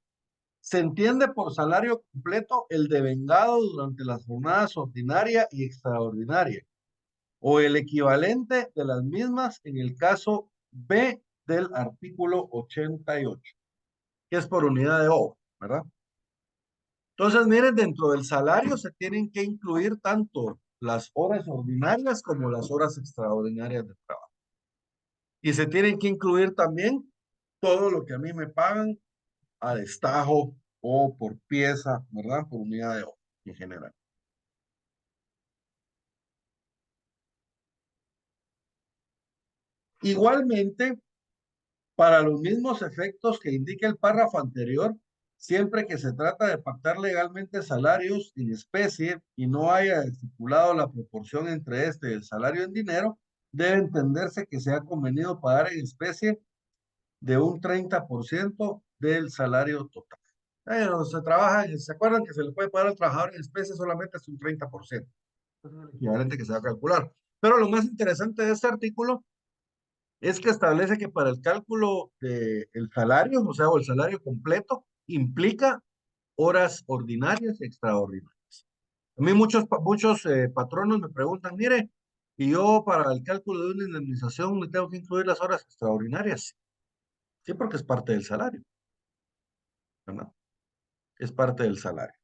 Se entiende por salario completo el devengado durante las jornadas ordinaria y extraordinaria, o el equivalente de las mismas en el caso B del artículo 88, que es por unidad de obra, ¿verdad? Entonces, miren, dentro del salario se tienen que incluir tanto las horas ordinarias como las horas extraordinarias de trabajo. Y se tienen que incluir también todo lo que a mí me pagan a destajo o por pieza, ¿verdad? Por unidad de obra en general. Igualmente, para los mismos efectos que indica el párrafo anterior, siempre que se trata de pactar legalmente salarios en especie y no haya estipulado la proporción entre este y el salario en dinero, debe entenderse que se ha convenido pagar en especie de un 30% del salario total. Se trabaja, se acuerdan que se le puede pagar al trabajador en especie solamente hasta un 30%. Es el equivalente que se va a calcular. Pero lo más interesante de este artículo es que establece que para el cálculo del salario, o sea, o el salario completo, implica horas ordinarias y extraordinarias. A mí muchos patronos me preguntan, mire, y yo para el cálculo de una indemnización le tengo que incluir las horas extraordinarias. Sí, porque es parte del salario, ¿verdad? Es parte del salario.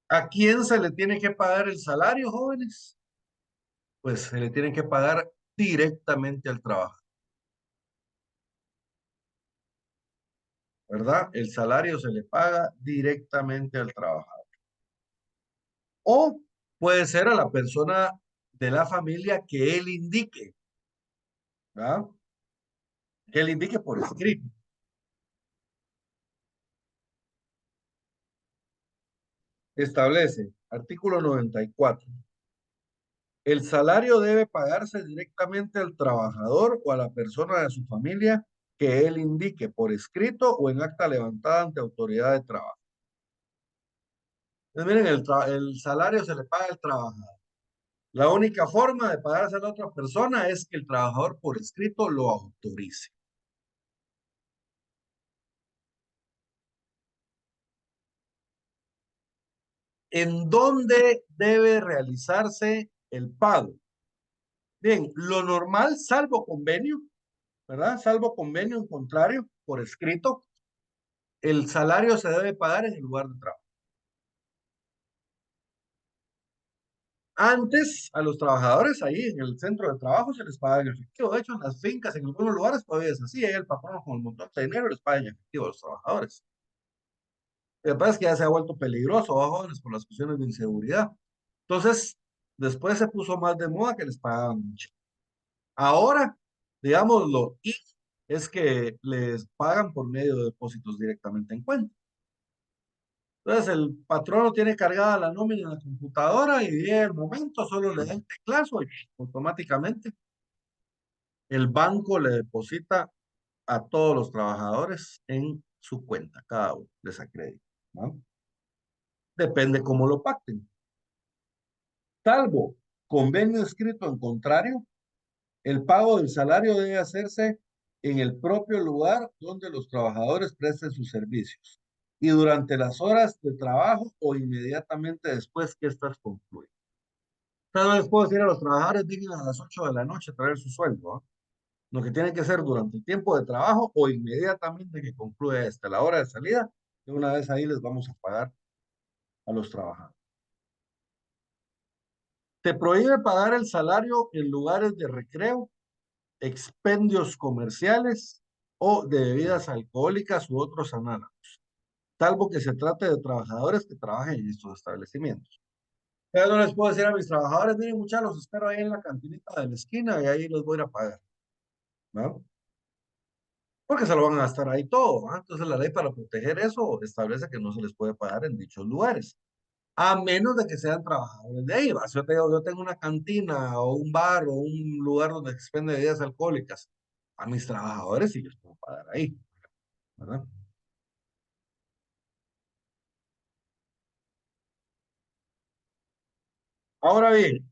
¿A quién se le tiene que pagar el salario, jóvenes? Pues se le tiene que pagar directamente al trabajo, ¿verdad? El salario se le paga directamente al trabajador. O puede ser a la persona de la familia que él indique, ¿verdad? Que él indique por escrito. Establece, artículo 94. El salario debe pagarse directamente al trabajador o a la persona de su familia que él indique por escrito o en acta levantada ante autoridad de trabajo. Entonces, miren, el salario se le paga al trabajador. La única forma de pagarse a la otra persona es que el trabajador por escrito lo autorice. ¿En dónde debe realizarse el pago? Bien, lo normal, salvo convenio, ¿verdad? Salvo convenio en contrario, por escrito, el salario se debe pagar en el lugar de trabajo. Antes, a los trabajadores ahí en el centro de trabajo se les paga en efectivo. De hecho, en las fincas, en algunos lugares todavía es así. Ahí el patrón con el montón de dinero les paga en efectivo a los trabajadores. Lo que pasa es que ya se ha vuelto peligroso, ¿va, jóvenes? Por las cuestiones de inseguridad. Entonces, después se puso más de moda que les pagaban mucho. Ahora, digámoslo, y es que les pagan por medio de depósitos directamente en cuenta. Entonces, el patrono tiene cargada la nómina en la computadora y llega el momento, solo le da el teclazo y automáticamente el banco le deposita a todos los trabajadores en su cuenta, cada uno les acredita, ¿no? Depende cómo lo pacten. Salvo convenio escrito en contrario, el pago del salario debe hacerse en el propio lugar donde los trabajadores presten sus servicios y durante las horas de trabajo o inmediatamente después que éstas concluyan. O sea, no les puedo decir a los trabajadores, vengan a las 8 de la noche a traer su sueldo, ¿no? Lo que tiene que ser durante el tiempo de trabajo o inmediatamente que concluya esta, la hora de salida, y una vez ahí les vamos a pagar a los trabajadores. Se prohíbe pagar el salario en lugares de recreo, expendios comerciales o de bebidas alcohólicas u otros análogos, salvo que se trate de trabajadores que trabajen en estos establecimientos. Ya no les puedo decir a mis trabajadores, miren muchachos, los espero ahí en la cantinita de la esquina y ahí los voy a ir a pagar, ¿no? Porque se lo van a gastar ahí todo, ¿no? Entonces la ley para proteger eso establece que no se les puede pagar en dichos lugares, a menos de que sean trabajadores de ahí. ¿Va? Si yo tengo una cantina o un bar o un lugar donde se expende bebidas alcohólicas, a mis trabajadores sí les puedo pagar ahí, ¿verdad? Ahora bien,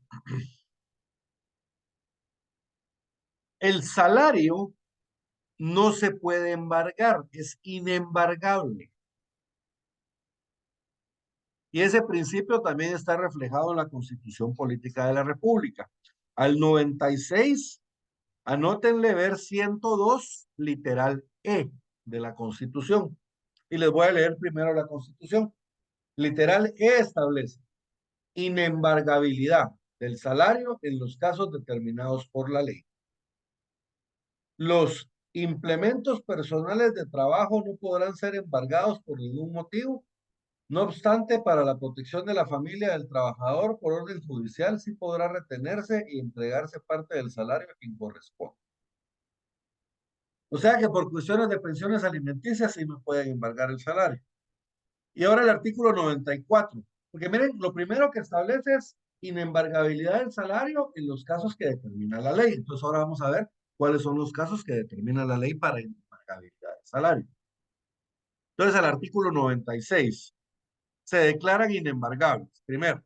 El salario no se puede embargar, es inembargable. Y ese principio también está reflejado en la Constitución Política de la República. Al 96, anótenle ver 102, literal E de la Constitución. Y les voy a leer primero la Constitución. Literal E establece inembargabilidad del salario en los casos determinados por la ley. Los implementos personales de trabajo no podrán ser embargados por ningún motivo. No obstante, para la protección de la familia del trabajador, por orden judicial, sí podrá retenerse y entregarse parte del salario a quien corresponde. O sea que por cuestiones de pensiones alimenticias sí me pueden embargar el salario. Y ahora el artículo 94, porque miren, lo primero que establece es inembargabilidad del salario en los casos que determina la ley. Entonces ahora vamos a ver cuáles son los casos que determina la ley para inembargabilidad del salario. Entonces el artículo 96 se declaran inembargables. Primero,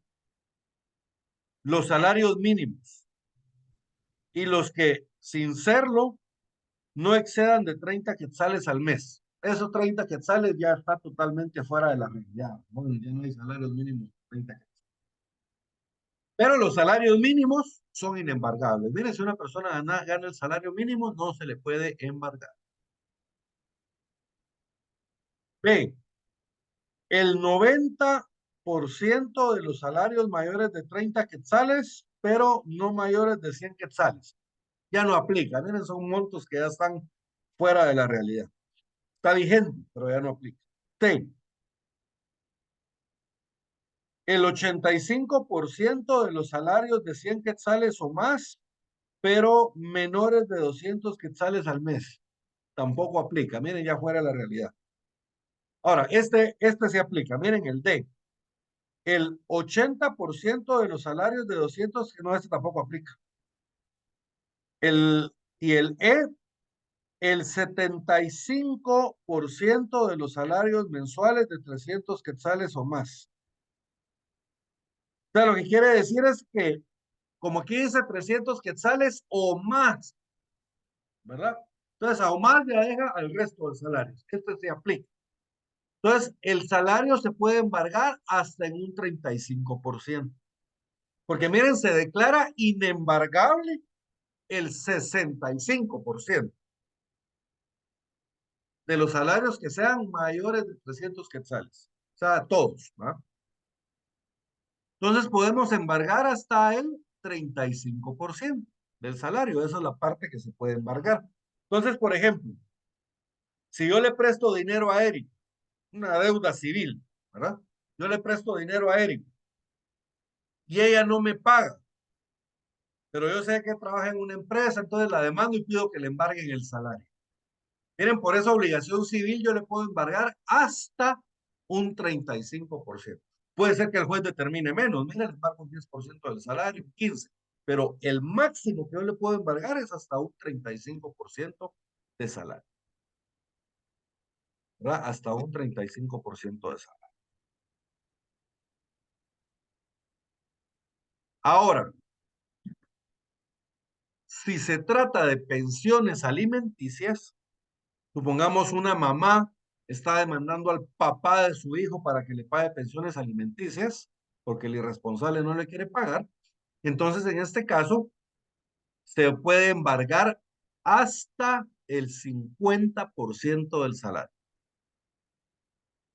los salarios mínimos y los que, sin serlo, no excedan de 30 quetzales al mes. Esos 30 quetzales ya está totalmente fuera de la realidad, ¿no? Ya no hay salarios mínimos de 30 quetzales. Pero los salarios mínimos son inembargables. Miren, si una persona gana el salario mínimo, no se le puede embargar. B, el 90% de los salarios mayores de 30 quetzales, pero no mayores de 100 quetzales. Ya no aplica. Miren, son montos que ya están fuera de la realidad. Está vigente, pero ya no aplica. C, el 85% de los salarios de 100 quetzales o más, pero menores de 200 quetzales al mes. Tampoco aplica. Miren, ya fuera de la realidad. Ahora, este se aplica. Miren el D. El 80% de los salarios de 200, que no, este tampoco aplica. Y el E, el 75% de los salarios mensuales de 300 quetzales o más. O sea, lo que quiere decir es que, como aquí dice 300 quetzales o más, ¿verdad? Entonces, a o más ya deja al resto del salario. Este se aplica. Entonces, el salario se puede embargar hasta en un 35%. Porque miren, se declara inembargable el 65% de los salarios que sean mayores de 300 quetzales. O sea, todos, ¿va? Entonces podemos embargar hasta el 35% del salario. Esa es la parte que se puede embargar. Entonces, por ejemplo, si yo le presto dinero a Eric, una deuda civil, ¿verdad? Yo le presto dinero a Eric y ella no me paga, pero yo sé que trabaja en una empresa, entonces la demando y pido que le embarguen el salario. Miren, por esa obligación civil yo le puedo embargar hasta un 35%. Puede ser que el juez determine menos, mira, le embargo un 10% del salario, 15%, pero el máximo que yo le puedo embargar es hasta un 35% de salario, ¿verdad? Hasta un 35% de salario. Ahora, si se trata de pensiones alimenticias, supongamos una mamá está demandando al papá de su hijo para que le pague pensiones alimenticias, porque el irresponsable no le quiere pagar. Entonces, en este caso, se puede embargar hasta el 50% del salario.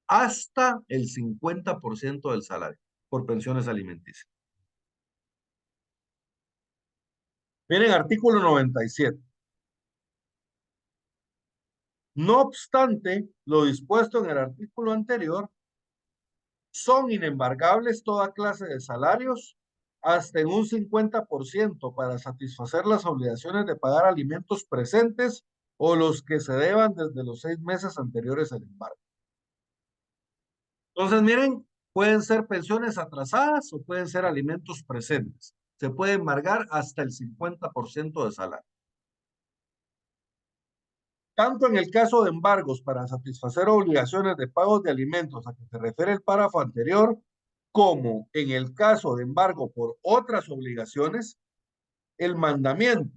Hasta el 50% del salario por pensiones alimenticias. Miren, artículo 97. No obstante, lo dispuesto en el artículo anterior, son inembargables toda clase de salarios, hasta en un 50% para satisfacer las obligaciones de pagar alimentos presentes o los que se deban desde los 6 meses anteriores al embargo. Entonces, miren, pueden ser pensiones atrasadas o pueden ser alimentos presentes. Se puede embargar hasta el 50% de salario. Tanto en el caso de embargos para satisfacer obligaciones de pagos de alimentos a que se refiere el párrafo anterior, como en el caso de embargo por otras obligaciones, el mandamiento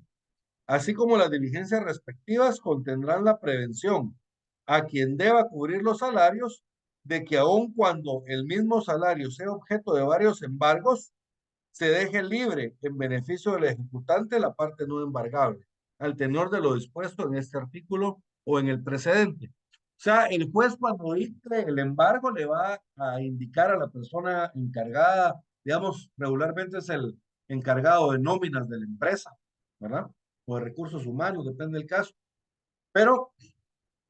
así como las diligencias respectivas contendrán la prevención a quien deba cubrir los salarios de que aun cuando el mismo salario sea objeto de varios embargos, se deje libre en beneficio del ejecutante la parte no embargable, al tenor de lo dispuesto en este artículo o en el precedente. O sea, el juez cuando dicte el embargo le va a indicar a la persona encargada, digamos, regularmente es el encargado de nóminas de la empresa, ¿verdad? O de recursos humanos, depende del caso. Pero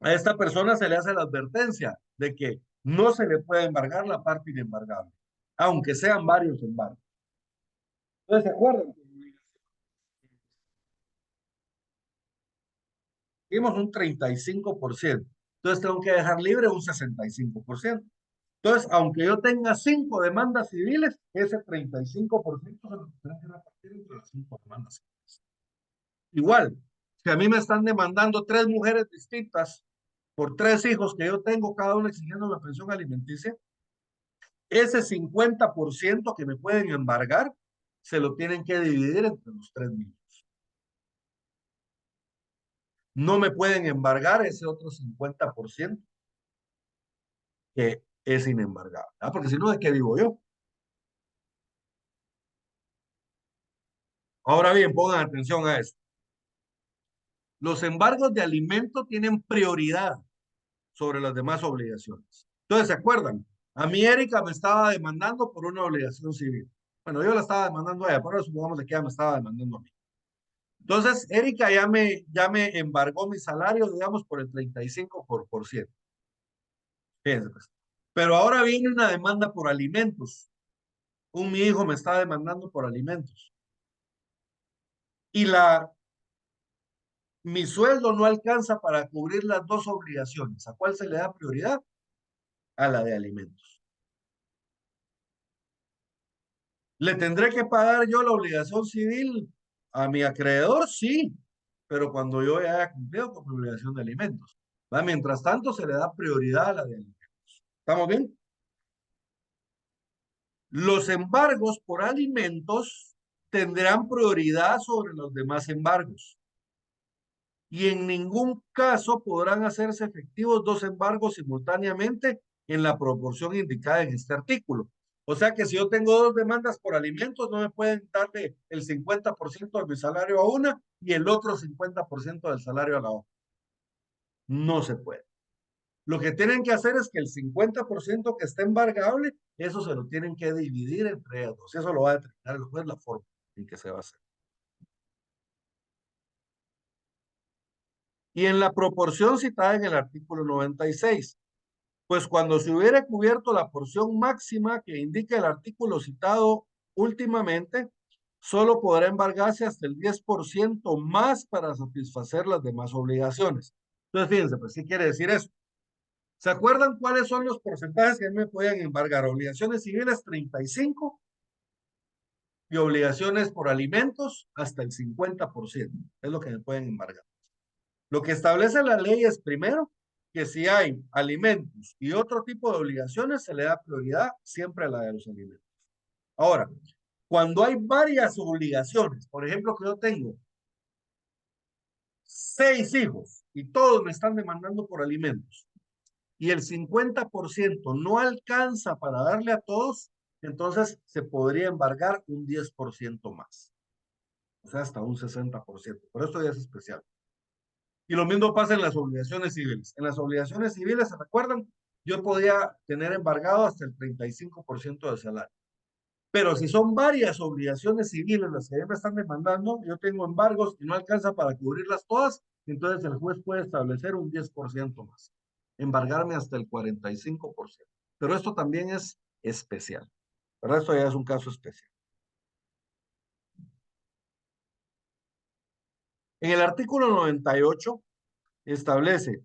a esta persona se le hace la advertencia de que no se le puede embargar la parte inembargable, aunque sean varios embargos. Entonces, ¿se acuerdan? Dimos un 35%. Entonces tengo que dejar libre un 65%. Entonces, aunque yo tenga 5 demandas civiles, ese 35% se lo tendrán que repartir entre las 5 demandas civiles. Igual, si a mí me están demandando 3 mujeres distintas por 3 hijos que yo tengo, cada una exigiendo la pensión alimenticia, ese 50% que me pueden embargar, se lo tienen que dividir entre los 3 niños. No me pueden embargar ese otro 50% que es inembargable. Porque si no, ¿de qué vivo yo? Ahora bien, pongan atención a esto. Los embargos de alimento tienen prioridad sobre las demás obligaciones. Entonces, ¿se acuerdan? A mí Erika me estaba demandando por una obligación civil. Bueno, yo la estaba demandando a ella, pero supongamos que ella me estaba demandando a mí. Entonces, Erika ya me embargó mi salario, digamos, por el 35%. Fíjense, pues. Pero ahora viene una demanda por alimentos. Mi hijo me está demandando por alimentos. Y mi sueldo no alcanza para cubrir las dos obligaciones. ¿A cuál se le da prioridad? A la de alimentos. ¿Le tendré que pagar yo la obligación civil a mi acreedor? Sí, pero cuando yo ya haya cumplido con mi obligación de alimentos. ¿Va? Mientras tanto, se le da prioridad a la de alimentos. ¿Estamos bien? Los embargos por alimentos tendrán prioridad sobre los demás embargos y en ningún caso podrán hacerse efectivos 2 embargos simultáneamente en la proporción indicada en este artículo. O sea que si yo tengo 2 demandas por alimentos, no me pueden darle el 50% de mi salario a una y el otro 50% del salario a la otra. No se puede. Lo que tienen que hacer es que el 50% que está embargable, eso se lo tienen que dividir entre ellos dos. Eso lo va a determinar el juez la forma en que se va a hacer. Y en la proporción citada en el artículo 96, pues cuando se hubiera cubierto la porción máxima que indica el artículo citado últimamente, solo podrá embargarse hasta el 10% más para satisfacer las demás obligaciones. Entonces, fíjense, pues, ¿qué quiere decir eso? ¿Se acuerdan cuáles son los porcentajes que me podían embargar? Obligaciones civiles 35 y obligaciones por alimentos hasta el 50%. Es lo que me pueden embargar. Lo que establece la ley es primero que si hay alimentos y otro tipo de obligaciones, se le da prioridad siempre a la de los alimentos. Ahora, cuando hay varias obligaciones, por ejemplo, que yo tengo 6 hijos y todos me están demandando por alimentos y el 50% no alcanza para darle a todos, entonces se podría embargar un 10% más, o sea, hasta un 60%. Por esto ya es especial. Y lo mismo pasa en las obligaciones civiles. En las obligaciones civiles, ¿se recuerdan? Yo podía tener embargado hasta el 35% del salario. Pero si son varias obligaciones civiles las que me están demandando, yo tengo embargos y no alcanza para cubrirlas todas, entonces el juez puede establecer un 10% más, embargarme hasta el 45%. Pero esto también es especial. Pero esto ya es un caso especial. En el artículo 98 establece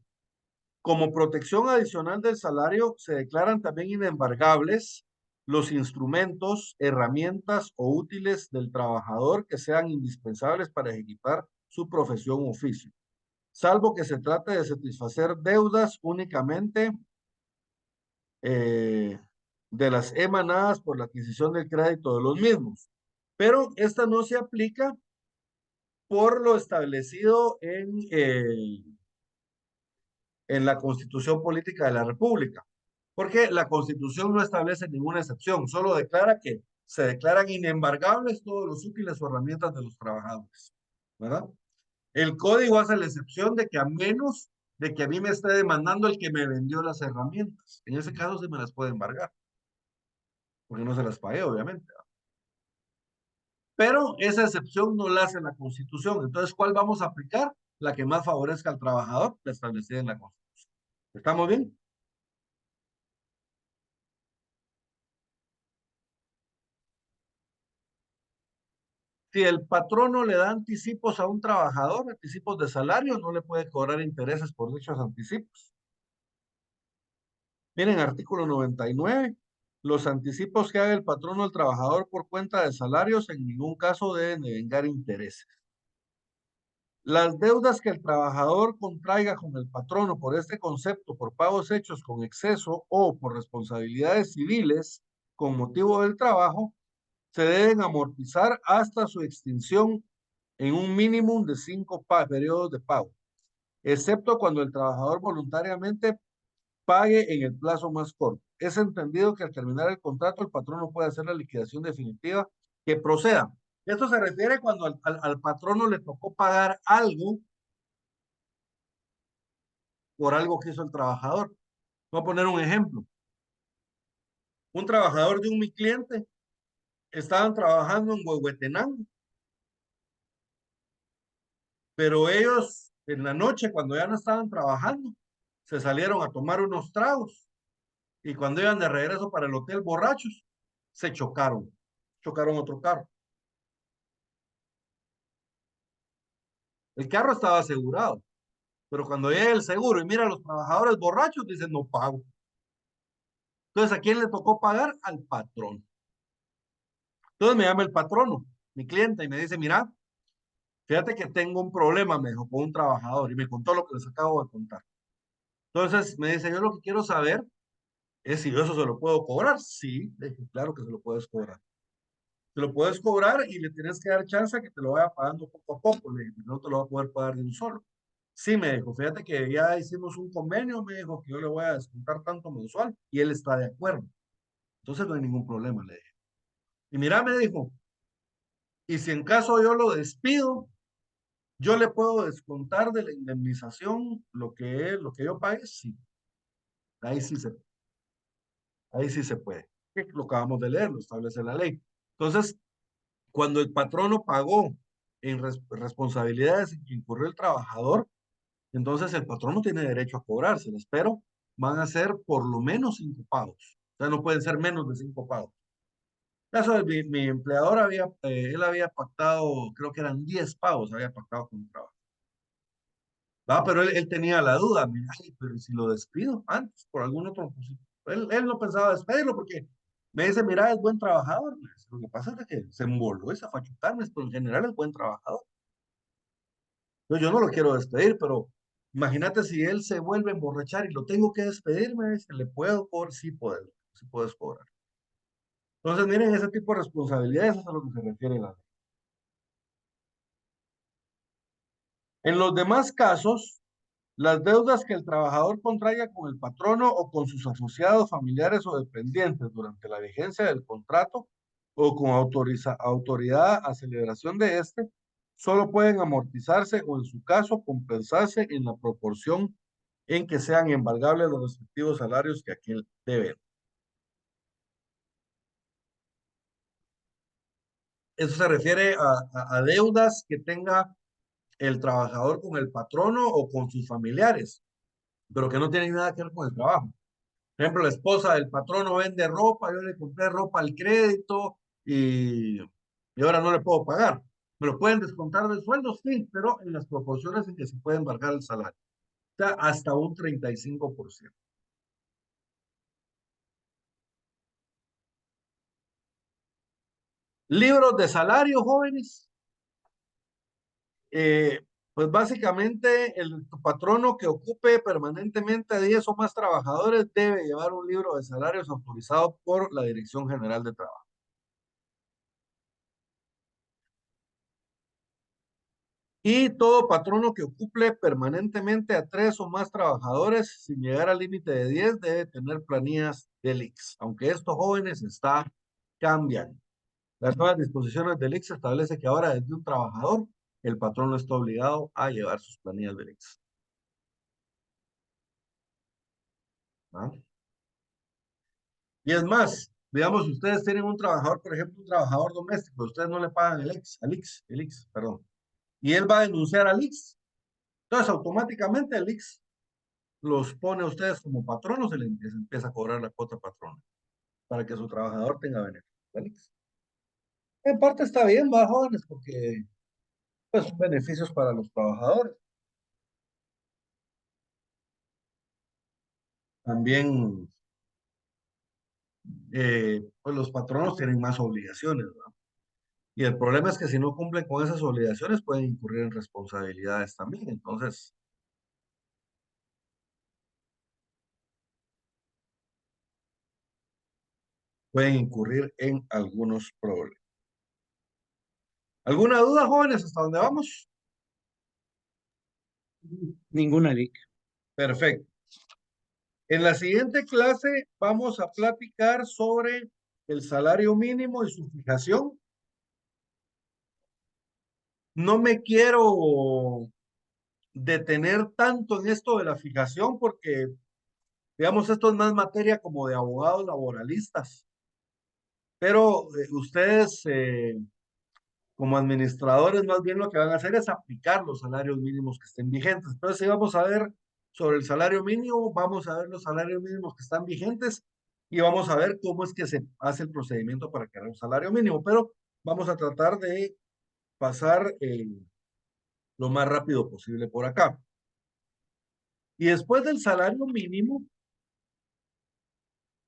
como protección adicional del salario, se declaran también inembargables los instrumentos, herramientas o útiles del trabajador que sean indispensables para ejecutar su profesión o oficio, salvo que se trate de satisfacer deudas únicamente eh, de las emanadas por la adquisición del crédito de los mismos. Pero esta no se aplica por lo establecido en la Constitución Política de la República, porque la Constitución no establece ninguna excepción, solo declara que se declaran inembargables todos los útiles o herramientas de los trabajadores, ¿verdad? El código hace la excepción de que a menos de que a mí me esté demandando el que me vendió las herramientas. En ese caso sí me las puede embargar, porque no se las pagué, obviamente. Pero esa excepción no la hace la Constitución. Entonces, ¿cuál vamos a aplicar? La que más favorezca al trabajador, la establecida en la Constitución. ¿Estamos bien? Si el patrono le da anticipos a un trabajador, anticipos de salario, no le puede cobrar intereses por dichos anticipos. Miren, artículo 99. Los anticipos que haga el patrono al trabajador por cuenta de salarios en ningún caso deben de vengar intereses. Las deudas que el trabajador contraiga con el patrono por este concepto, por pagos hechos con exceso o por responsabilidades civiles con motivo del trabajo, se deben amortizar hasta su extinción en un mínimo de 5 periodos de pago, excepto cuando el trabajador voluntariamente pague en el plazo más corto. Es entendido que al terminar el contrato el patrono puede hacer la liquidación definitiva que proceda. Esto se refiere cuando al patrono le tocó pagar algo por algo que hizo el trabajador. Voy a poner un ejemplo. Un trabajador de mi cliente estaban trabajando en Huehuetenango, pero ellos en la noche, cuando ya no estaban trabajando, se salieron a tomar unos tragos y cuando iban de regreso para el hotel borrachos, se chocaron otro carro. El carro estaba asegurado, pero cuando llega el seguro y mira a los trabajadores borrachos, dicen no pago. Entonces, ¿a quién le tocó pagar? Al patrón. Entonces me llama el patrono, mi cliente, y me dice, mira, fíjate que tengo un problema, me dijo, con un trabajador, y me contó lo que les acabo de contar. Entonces me dice, yo lo que quiero saber es si yo eso se lo puedo cobrar. Sí, le dije, claro que se lo puedes cobrar. Te lo puedes cobrar y le tienes que dar chance a que te lo vaya pagando poco a poco. Le dije, no te lo va a poder pagar de un solo. Sí, me dijo, fíjate que ya hicimos un convenio, me dijo que yo le voy a descontar tanto mensual y él está de acuerdo. Entonces no hay ningún problema, le dije. Y mira, me dijo, y si en caso yo lo despido, yo le puedo descontar de la indemnización lo que yo pague, sí. Ahí sí se, ahí sí se puede. Que lo acabamos de leer, lo establece la ley. Entonces, cuando el patrono pagó en responsabilidades en que incurrió el trabajador, entonces el patrono tiene derecho a cobrárselas, pero van a ser por lo menos 5 pagos. O sea, no pueden ser menos de 5 pagos. Caso de mi empleador él había pactado, creo que eran 10 pagos, había pactado con el trabajo. Ah, pero él tenía la duda, mira, ay, pero si lo despido antes por algún otro, pues, él no pensaba despedirlo porque me dice, mira, es buen trabajador. Me dice, lo que pasa es que se emboló esa fachutarme, pero en general es buen trabajador. Yo no lo quiero despedir, pero imagínate si él se vuelve a emborrachar y lo tengo que despedir, me dice, ¿le puedo cobrar? Sí puedes cobrar. Entonces, miren, ese tipo de responsabilidades es a lo que se refiere la ley. En los demás casos, las deudas que el trabajador contraiga con el patrono o con sus asociados, familiares o dependientes durante la vigencia del contrato o con autoridad a celebración de este, solo pueden amortizarse o en su caso compensarse en la proporción en que sean embargables los respectivos salarios que aquel debe. Eso se refiere a deudas que tenga el trabajador con el patrono o con sus familiares, pero que no tienen nada que ver con el trabajo. Por ejemplo, la esposa del patrono vende ropa, yo le compré ropa al crédito y ahora no le puedo pagar. ¿Me lo pueden descontar del sueldo? Sí, pero en las proporciones en que se puede embargar el salario. O sea, hasta un 35%. Libros de salario, jóvenes. Eh, pues básicamente el patrono que ocupe permanentemente a 10 o más trabajadores debe llevar un libro de salarios autorizado por la Dirección General de Trabajo. Y todo patrono que ocupe permanentemente a 3 o más trabajadores sin llegar al límite de 10 debe tener planillas del ICS. Aunque estos jóvenes está cambiando. Las nuevas disposiciones del ICS establece que ahora desde un trabajador, el patrón no está obligado a llevar sus planillas del ICS. ¿Ah? Y es más, digamos, si ustedes tienen un trabajador, por ejemplo, un trabajador doméstico, ustedes no le pagan el ICS, perdón, y él va a denunciar al ICS, entonces automáticamente el ICS los pone a ustedes como patronos y les empieza a cobrar la cuota patrona para que su trabajador tenga beneficios del ICS. En parte está bien, va, jóvenes, porque pues son beneficios para los trabajadores. También pues los patronos tienen más obligaciones, ¿verdad? Y el problema es que si no cumplen con esas obligaciones pueden incurrir en responsabilidades también. Entonces, pueden incurrir en algunos problemas. ¿Alguna duda, jóvenes, hasta dónde vamos? Ninguna, Lic. Perfecto. En la siguiente clase vamos a platicar sobre el salario mínimo y su fijación. No me quiero detener tanto en esto de la fijación porque, digamos, esto es más materia como de abogados laboralistas. Pero ustedes, como administradores, más bien lo que van a hacer es aplicar los salarios mínimos que estén vigentes. Entonces, si vamos a ver sobre el salario mínimo, vamos a ver los salarios mínimos que están vigentes y vamos a ver cómo es que se hace el procedimiento para crear un salario mínimo. Pero vamos a tratar de pasar lo más rápido posible por acá. Y después del salario mínimo,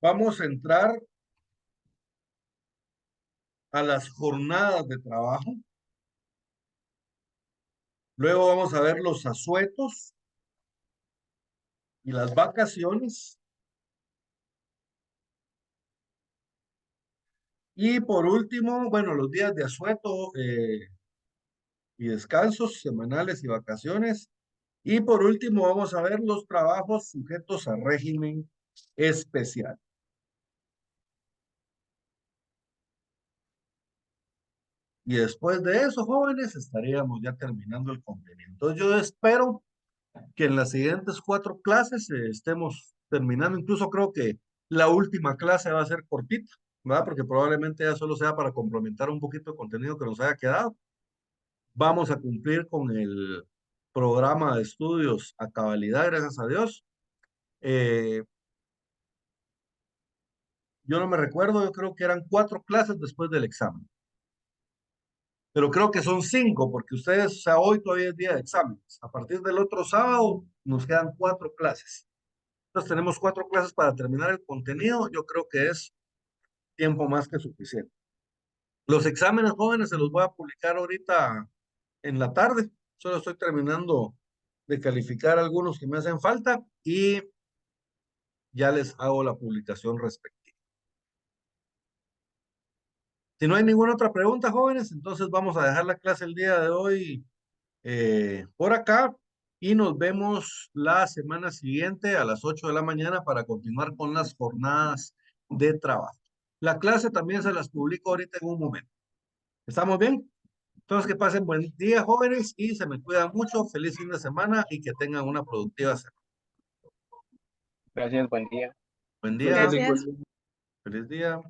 vamos a entrar a las jornadas de trabajo. Luego vamos a ver los asuetos y las vacaciones. Y por último, bueno, los días de asueto y descansos semanales y vacaciones. Y por último, vamos a ver los trabajos sujetos a régimen especial. Y después de eso, jóvenes, estaríamos ya terminando el contenido. Entonces yo espero que en las siguientes 4 clases estemos terminando. Incluso creo que la última clase va a ser cortita, ¿verdad? Porque probablemente ya solo sea para complementar un poquito el contenido que nos haya quedado. Vamos a cumplir con el programa de estudios a cabalidad, gracias a Dios. Yo no me recuerdo, yo creo que eran 4 clases después del examen. Pero creo que son 5, porque ustedes, o sea, hoy todavía es día de exámenes. A partir del otro sábado nos quedan 4 clases. Entonces tenemos 4 clases para terminar el contenido. Yo creo que es tiempo más que suficiente. Los exámenes jóvenes se los voy a publicar ahorita en la tarde. Solo estoy terminando de calificar algunos que me hacen falta y ya les hago la publicación respectiva. Si no hay ninguna otra pregunta, jóvenes, entonces vamos a dejar la clase el día de hoy por acá y nos vemos la semana siguiente a las 8 de la mañana para continuar con las jornadas de trabajo. La clase también se las publico ahorita en un momento. ¿Estamos bien? Entonces, que pasen buen día, jóvenes, y se me cuidan mucho. Feliz fin de semana y que tengan una productiva semana. Gracias, buen día. Buen día. Gracias, Lic. Gracias. Feliz día.